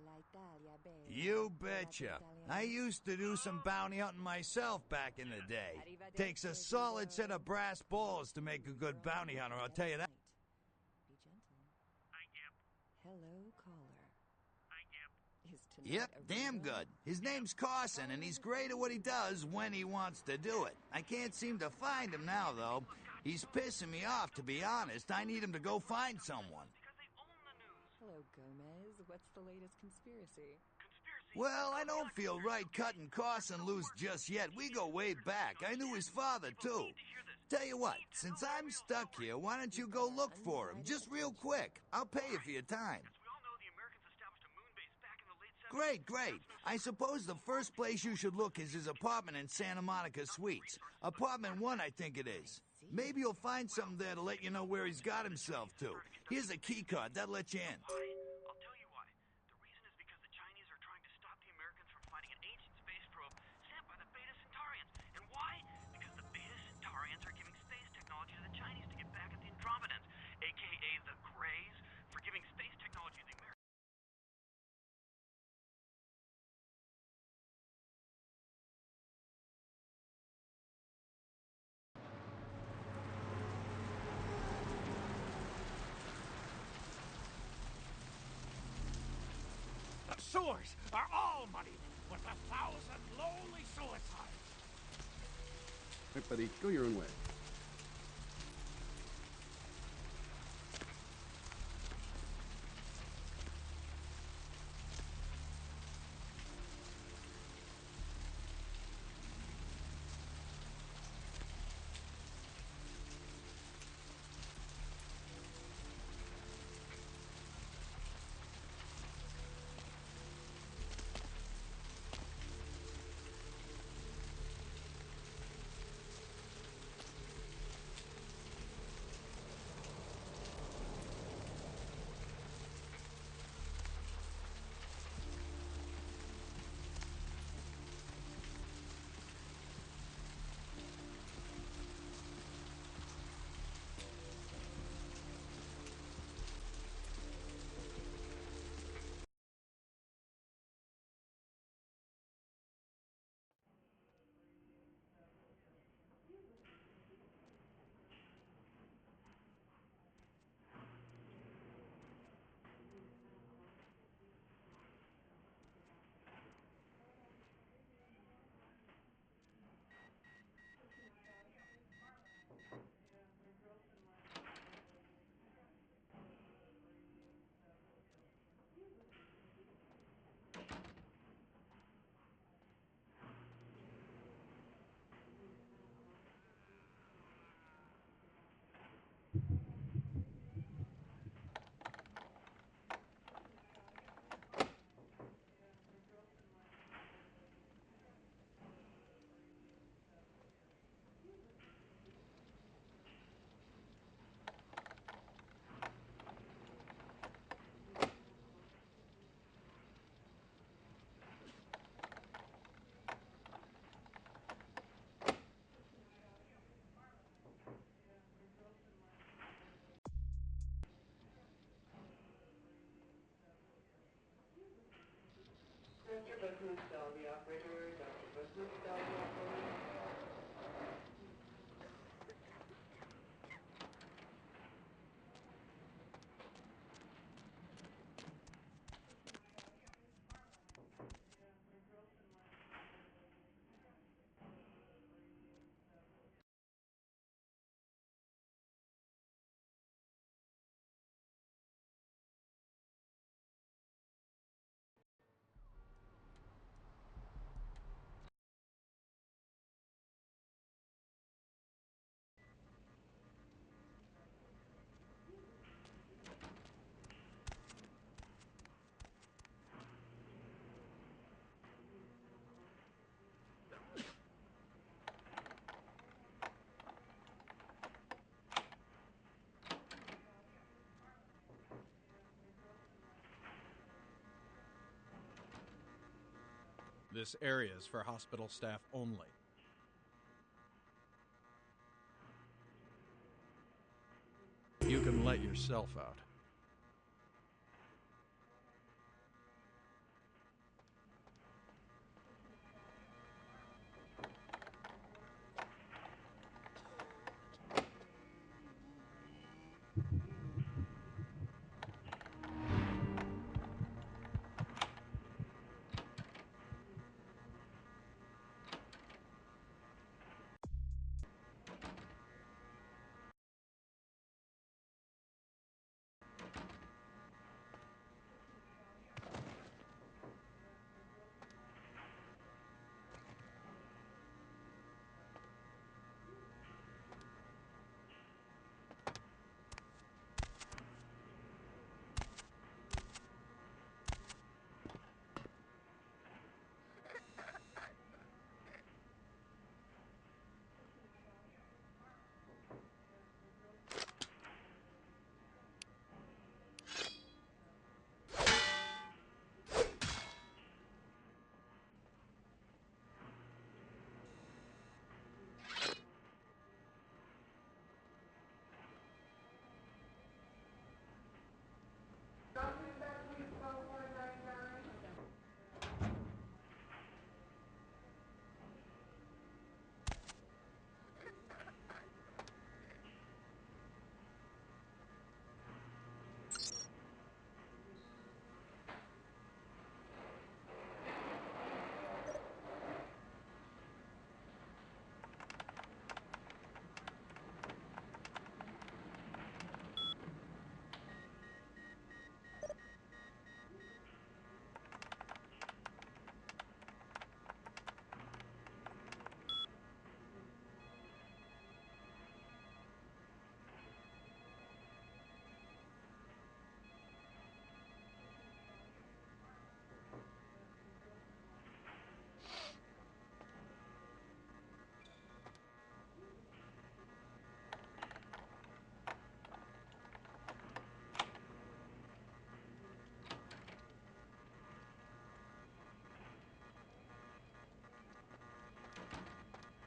l'Italia bella. You betcha. I used to do some bounty hunting myself back in the day. Takes a solid set of brass balls to make a good bounty hunter, I'll tell you that. Be gentle. Hello, caller. Yep, damn good. His name's Carson, and he's great at what he does when he wants to do it. I can't seem to find him now, though. He's pissing me off, to be honest. I need him to go find someone. Hello, Gomez. What's the latest conspiracy? Well, I don't feel right cutting Carson loose just yet. We go way back. I knew his father, too. Tell you what, since I'm stuck here, why don't you go look for him, just real quick. I'll pay you for your time. Great. I suppose the first place you should look is his apartment in Santa Monica Suites. Apartment 1, I think it is. Maybe you'll find something there to let you know where he's got himself to. Here's a key card. That'll let you in. I'll tell you why. The reason is because the Chinese are trying to stop the Americans from finding an ancient space probe sent by the Beta Centaurians. And why? Because the Beta Centaurians are giving space technology to the Chinese to get back at the Andromedans, a.k.a. the Greys, for giving space technology to the Americans. The sewers are all muddy with 1,000 lonely suicides. Right, buddy, go your own way. This area is for hospital staff only. You can let yourself out.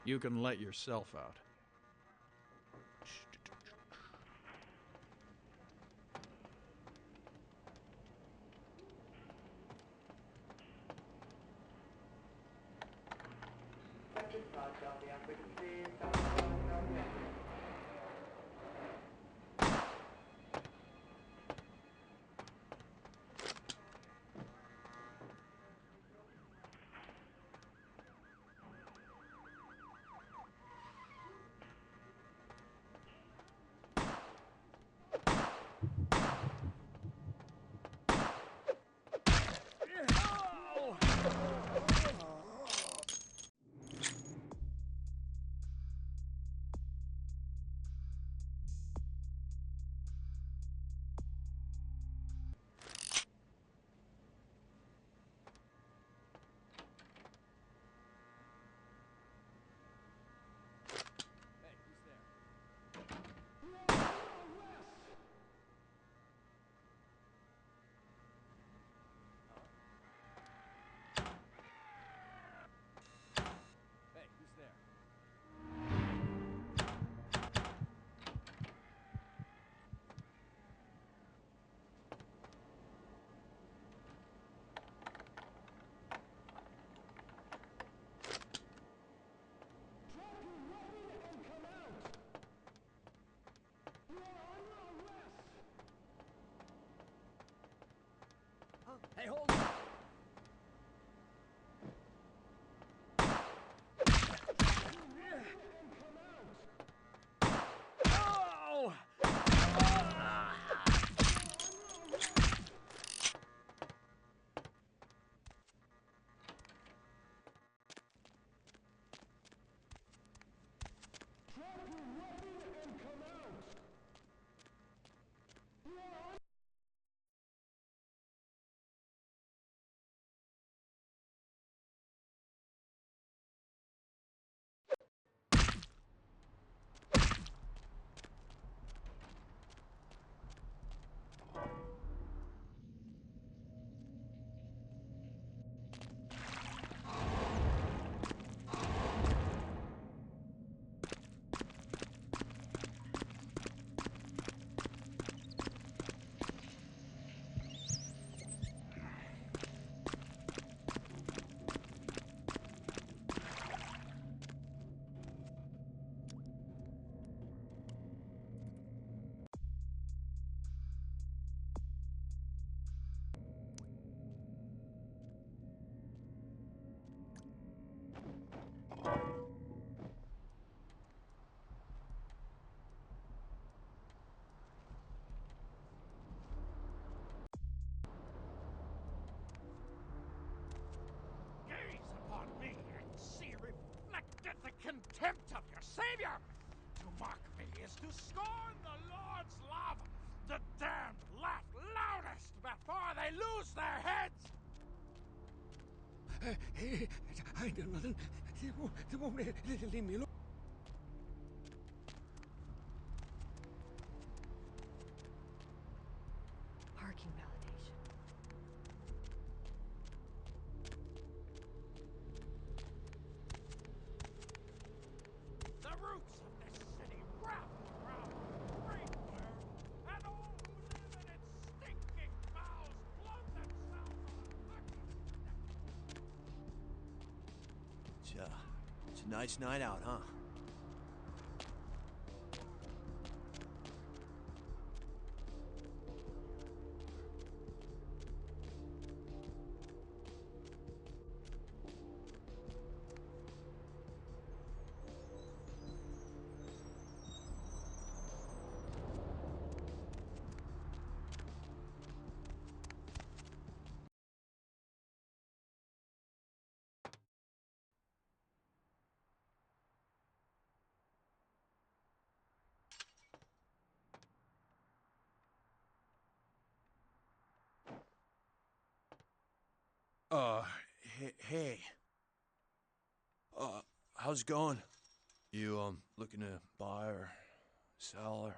You can let yourself out. is to scorn the Lord's love. The damned laugh loudest before they lose their heads. I ain't done nothing. They won't leave me alone. Parking validation. The roots of this city wrap around Greatware, and all who live in its stinking bowels float themselves on a It's a nice night out, huh? Hey. How's it going? You, looking to buy or sell or...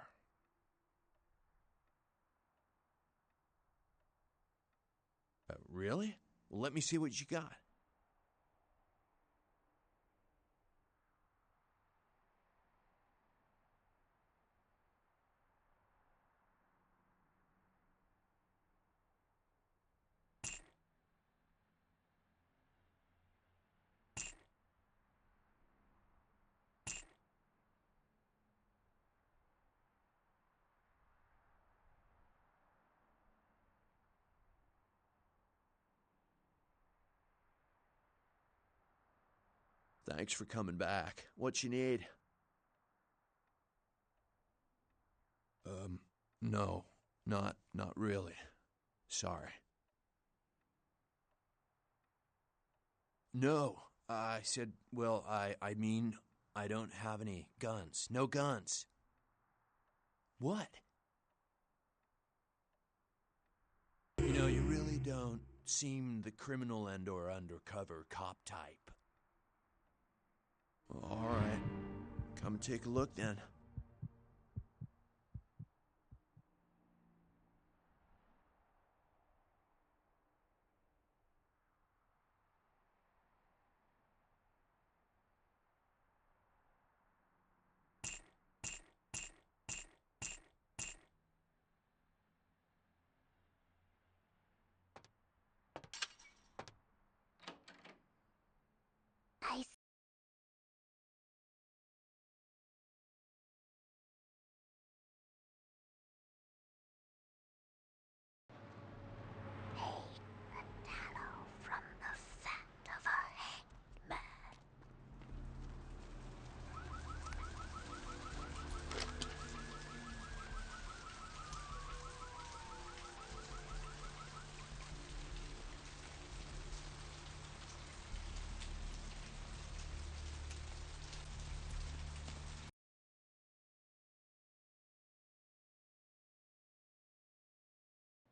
Really? Well, let me see what you got. Thanks for coming back. What you need? No, not really. Sorry. No, I said, well, I mean, I don't have any guns. No guns. What? You know, you really don't seem the criminal and or undercover cop type. All right. Come take a look then.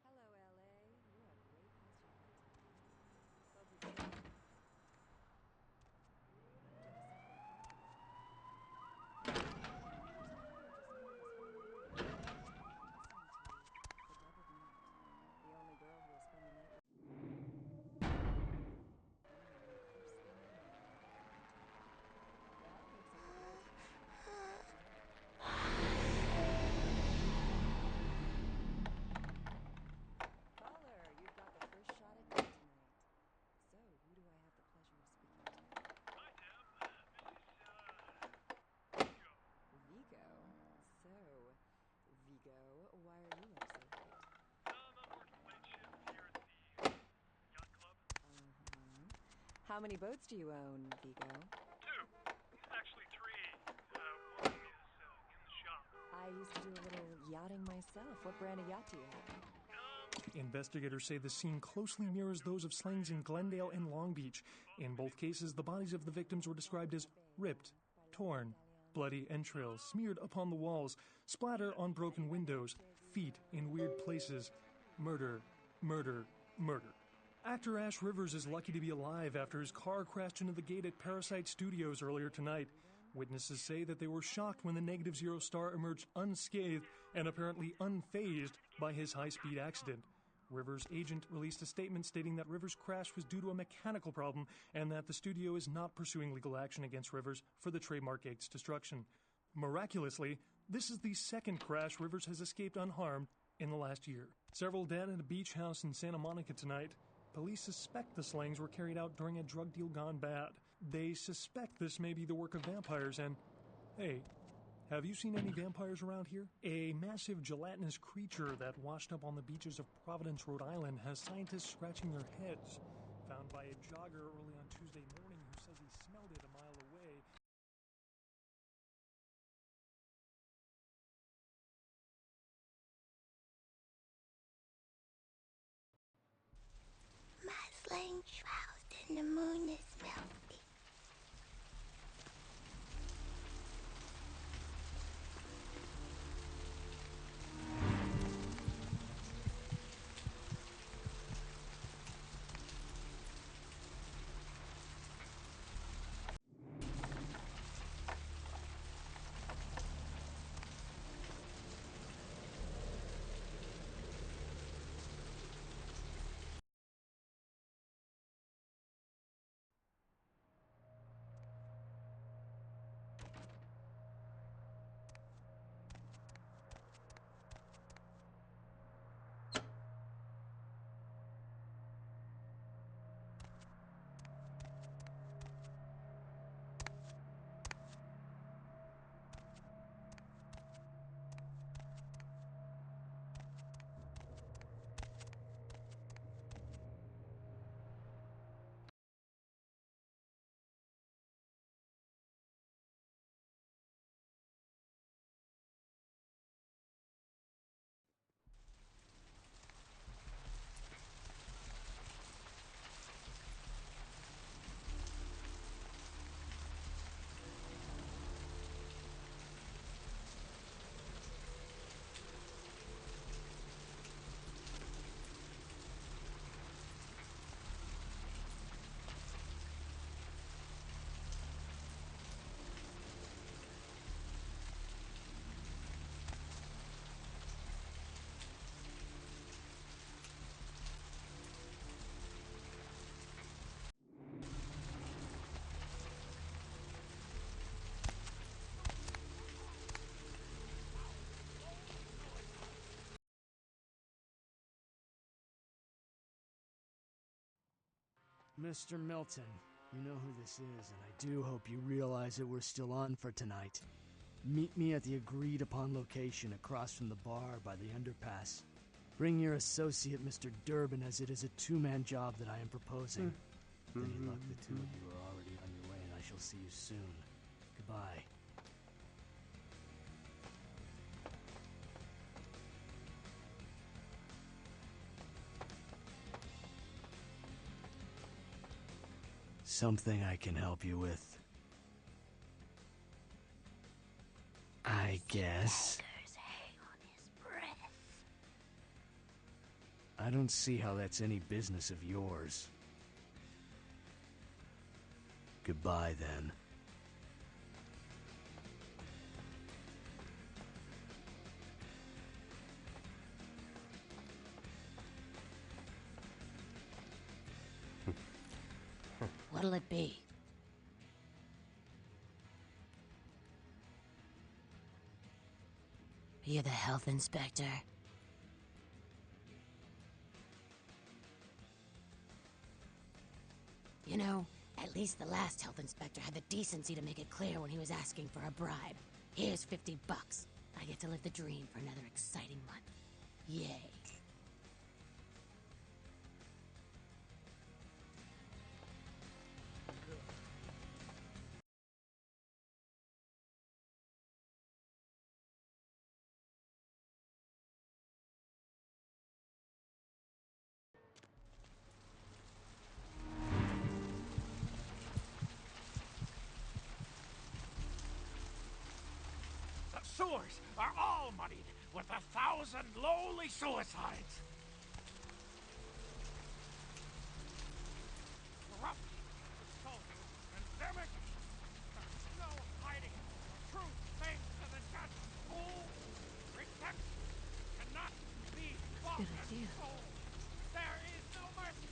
Hello, LA. You have great hospitality. The only girl who will spend the night with Caller, you've got the first shot at dinner tonight. So, who do I have the pleasure of speaking to? Hi, Deb. This is, Vigo. So, Vigo, why are you up so late? I'm working late shift here at the yacht club. How many boats do you own, Vigo? 2. Actually 3. One is in the shop. I used to do a little yachting myself. What brand of yacht do you have? Investigators say the scene closely mirrors those of slayings in Glendale and Long Beach. In both cases, the bodies of the victims were described as ripped, torn, bloody entrails smeared upon the walls, splatter on broken windows, feet in weird places. Murder, murder, murder. Actor Ash Rivers is lucky to be alive after his car crashed into the gate at Parasite Studios earlier tonight. Witnesses say that they were shocked when the Negative Zero star emerged unscathed and apparently unfazed by his high-speed accident. Rivers' agent released a statement stating that Rivers' crash was due to a mechanical problem and that the studio is not pursuing legal action against Rivers for the trademark gate's destruction. Miraculously, this is the second crash Rivers has escaped unharmed in the last year. Several dead at a beach house in Santa Monica tonight. Police suspect the slayings were carried out during a drug deal gone bad. They suspect this may be the work of vampires and, hey, have you seen any vampires around here? A massive gelatinous creature that washed up on the beaches of Providence, Rhode Island has scientists scratching their heads. Found by a jogger early on Tuesday morning who says he smelled it a mile away. My flame shrouded in the moon is melting. Mr. Milton, you know who this is, and I do hope you realize that we're still on for tonight. Meet me at the agreed-upon location across from the bar by the underpass. Bring your associate, Mr. Durbin, as it is a two-man job that I am proposing. With any luck, the two of you are already on your way, and I shall see you soon. Goodbye. Something I can help you with, I guess. I don't see how that's any business of yours. Goodbye, then. What'll it be? You're the health inspector. You know, at least the last health inspector had the decency to make it clear when he was asking for a bribe. Here's $50. I get to live the dream for another exciting month. Yay. sewers are all muddied with 1,000 lowly suicides. Corrupt, insulting, endemic. There's no hiding the true face of the just fool. Redemption cannot be bought and sold. There is no mercy.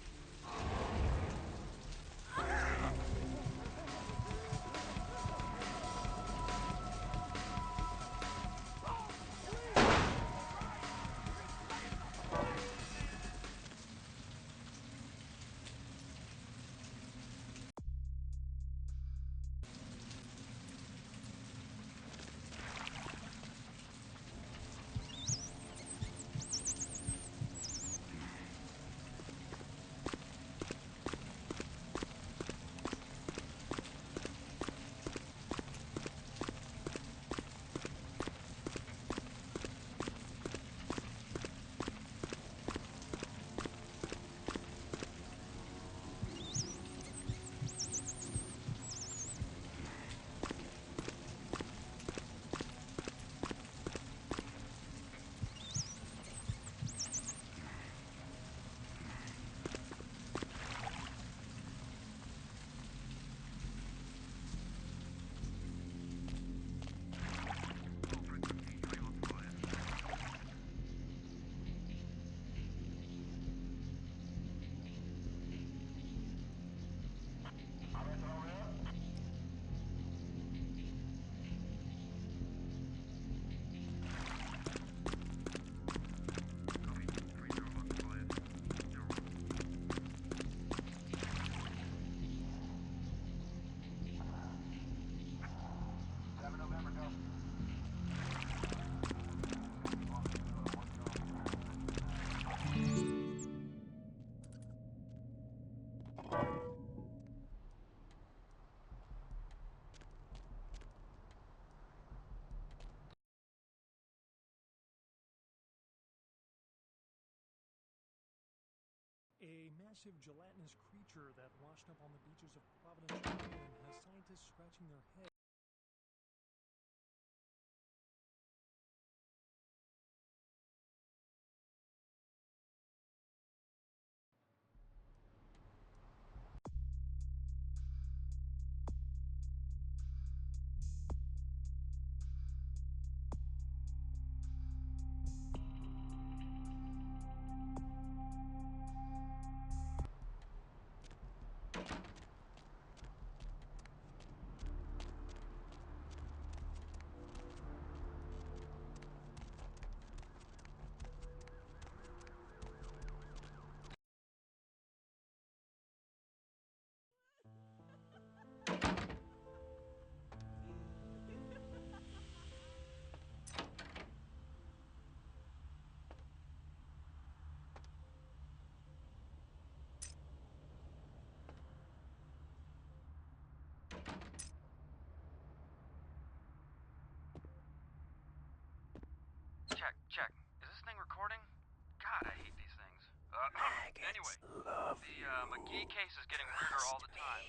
A massive gelatinous creature that washed up on the beaches of Providence, Rhode Island, has scientists scratching their heads. Check. Is this thing recording? God, I hate these things. Anyway, the McGee case is getting weirder all the time.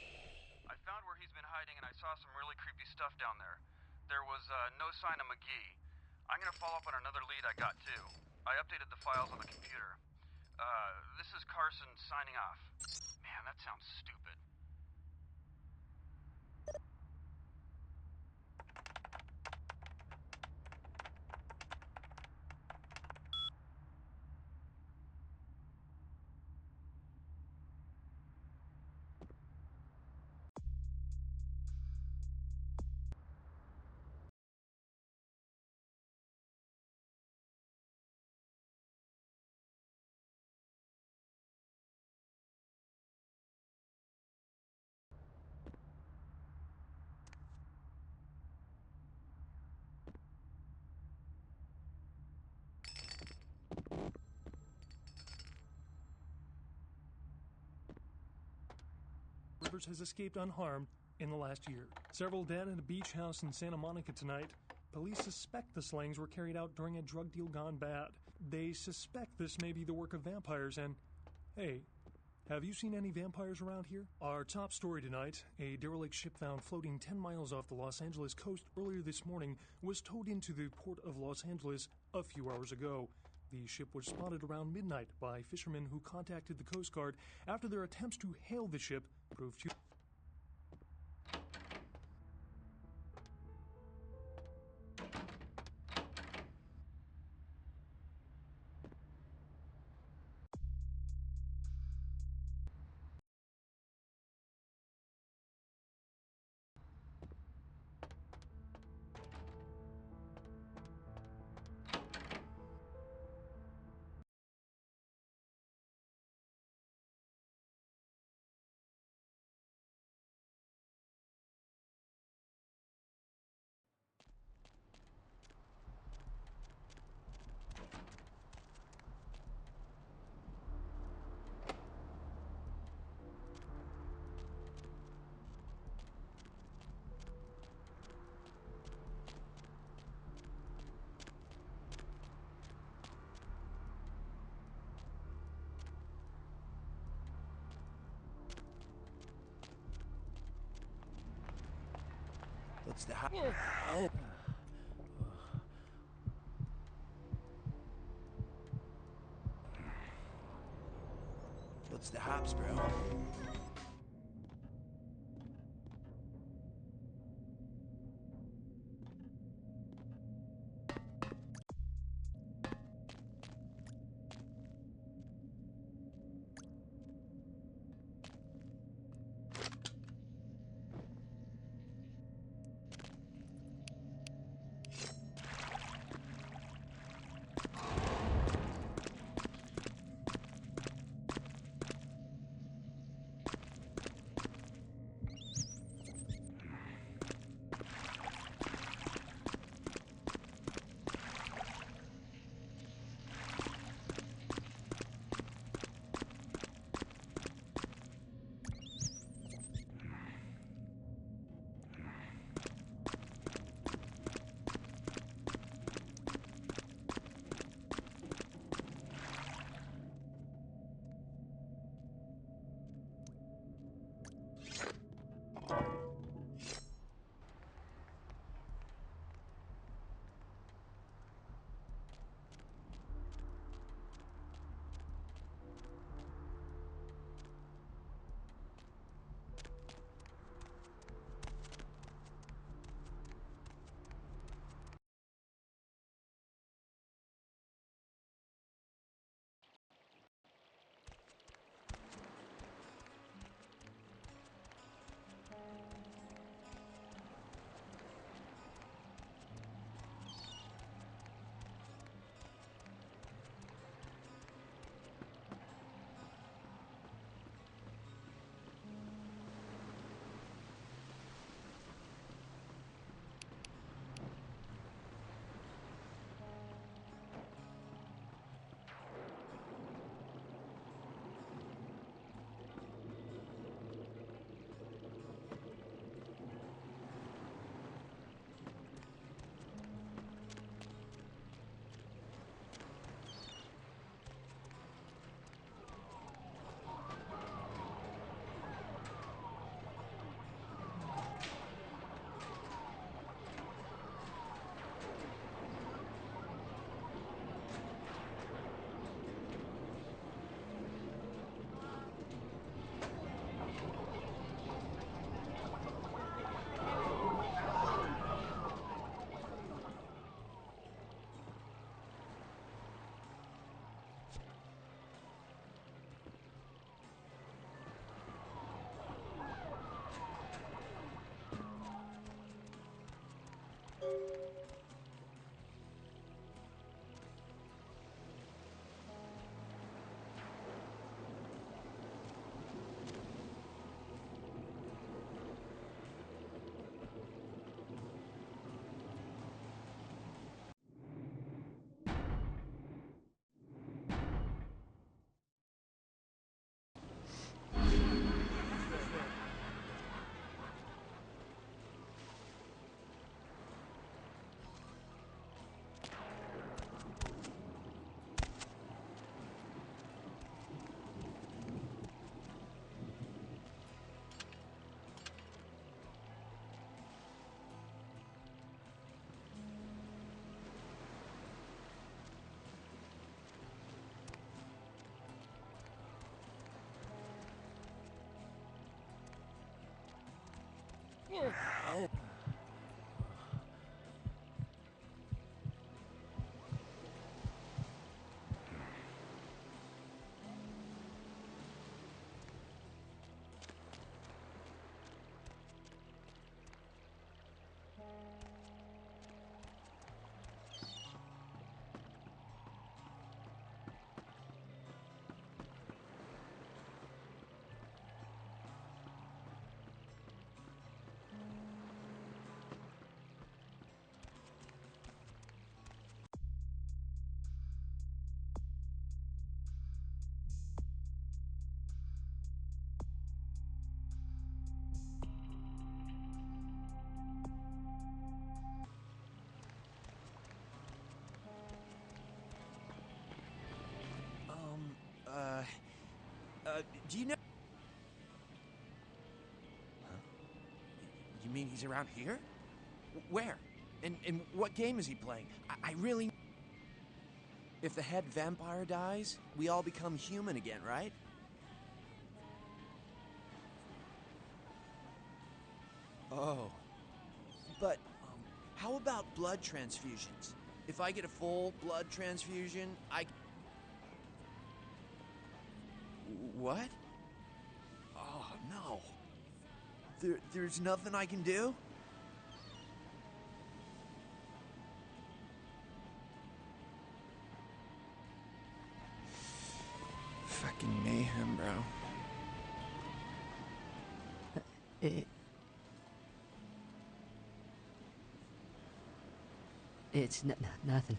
I found where he's been hiding and I saw some really creepy stuff down there. There was no sign of McGee. I'm gonna follow up on another lead I got too. I updated the files on the computer. This is Carson signing off. Man, that sounds stupid. Rivers has escaped unharmed in the last year. Several dead at a beach house in Santa Monica tonight. Police suspect the slayings were carried out during a drug deal gone bad. They suspect this may be the work of vampires and, hey, Have you seen any vampires around here? Our top story tonight, a derelict ship found floating 10 miles off the Los Angeles coast earlier this morning was towed into the port of Los Angeles a few hours ago. The ship was spotted around midnight by fishermen who contacted the Coast Guard after their attempts to hail the ship proved futile. What's the What's the hops, bro? Do you know... Huh? You mean he's around here? Where? And what game is he playing? I really... If the head vampire dies, we all become human again, right? Oh. But, how about blood transfusions? If I get a full blood transfusion, What? Oh, no. There's nothing I can do? Fucking mayhem, bro. It's nothing.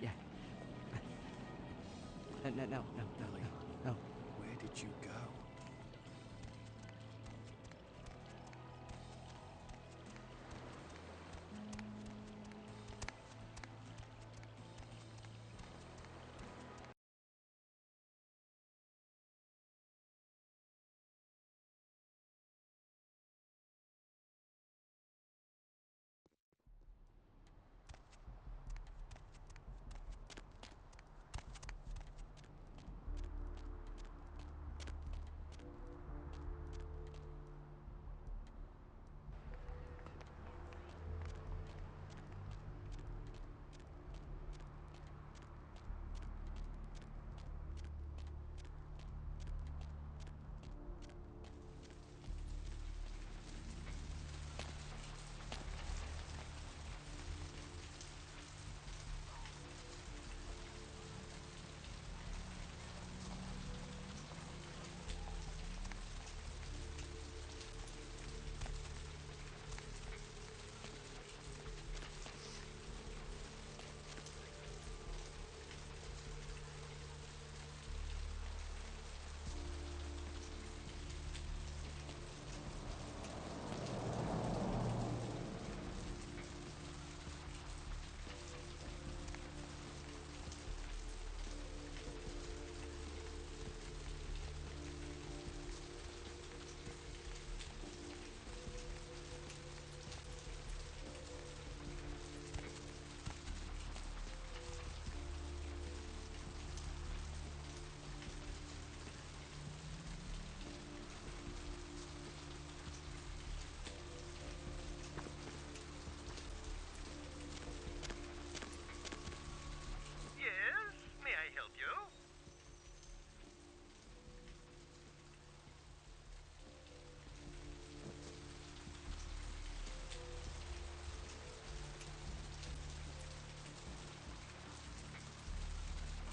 Yeah. No. Where did you go?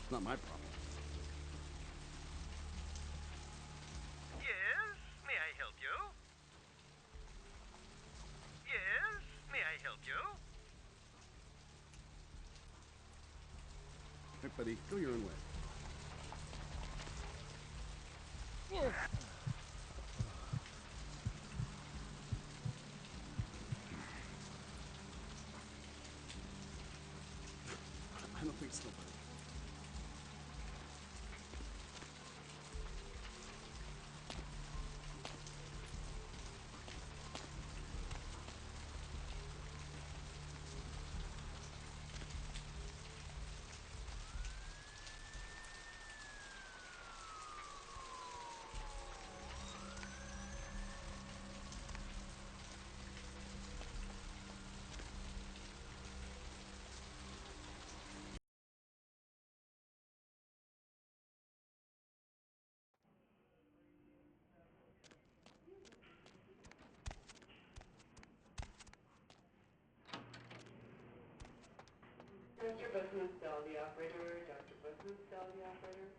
It's not my problem. Yes, may I help you? Yes, may I help you? Hey, buddy, go your own way. I don't think so, buddy. Mr. Business, tell the operator. Dr. Business, tell the operator.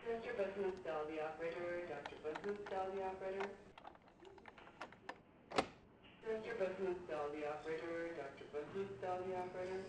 Mr. Business, tell the operator. Dr. Business, tell the operator. Mr. Business, tell the operator. Dr. Business, tell the operator.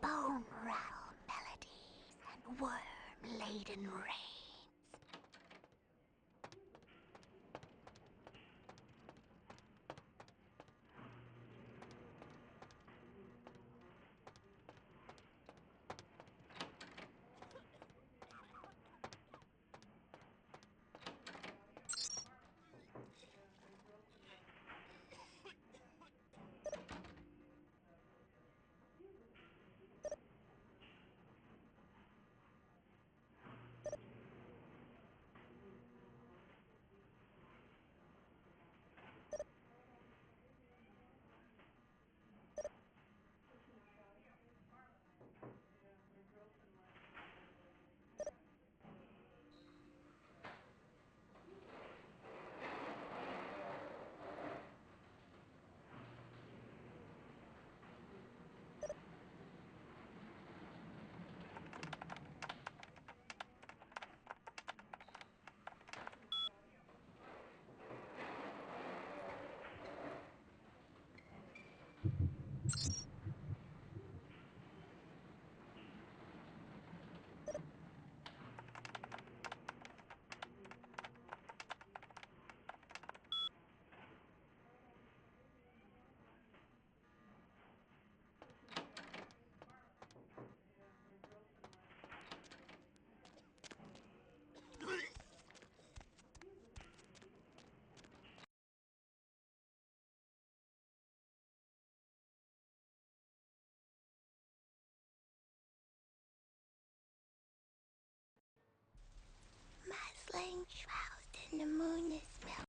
Bone rattle melodies and worm-laden rains. lying shrouded in the moon is milk.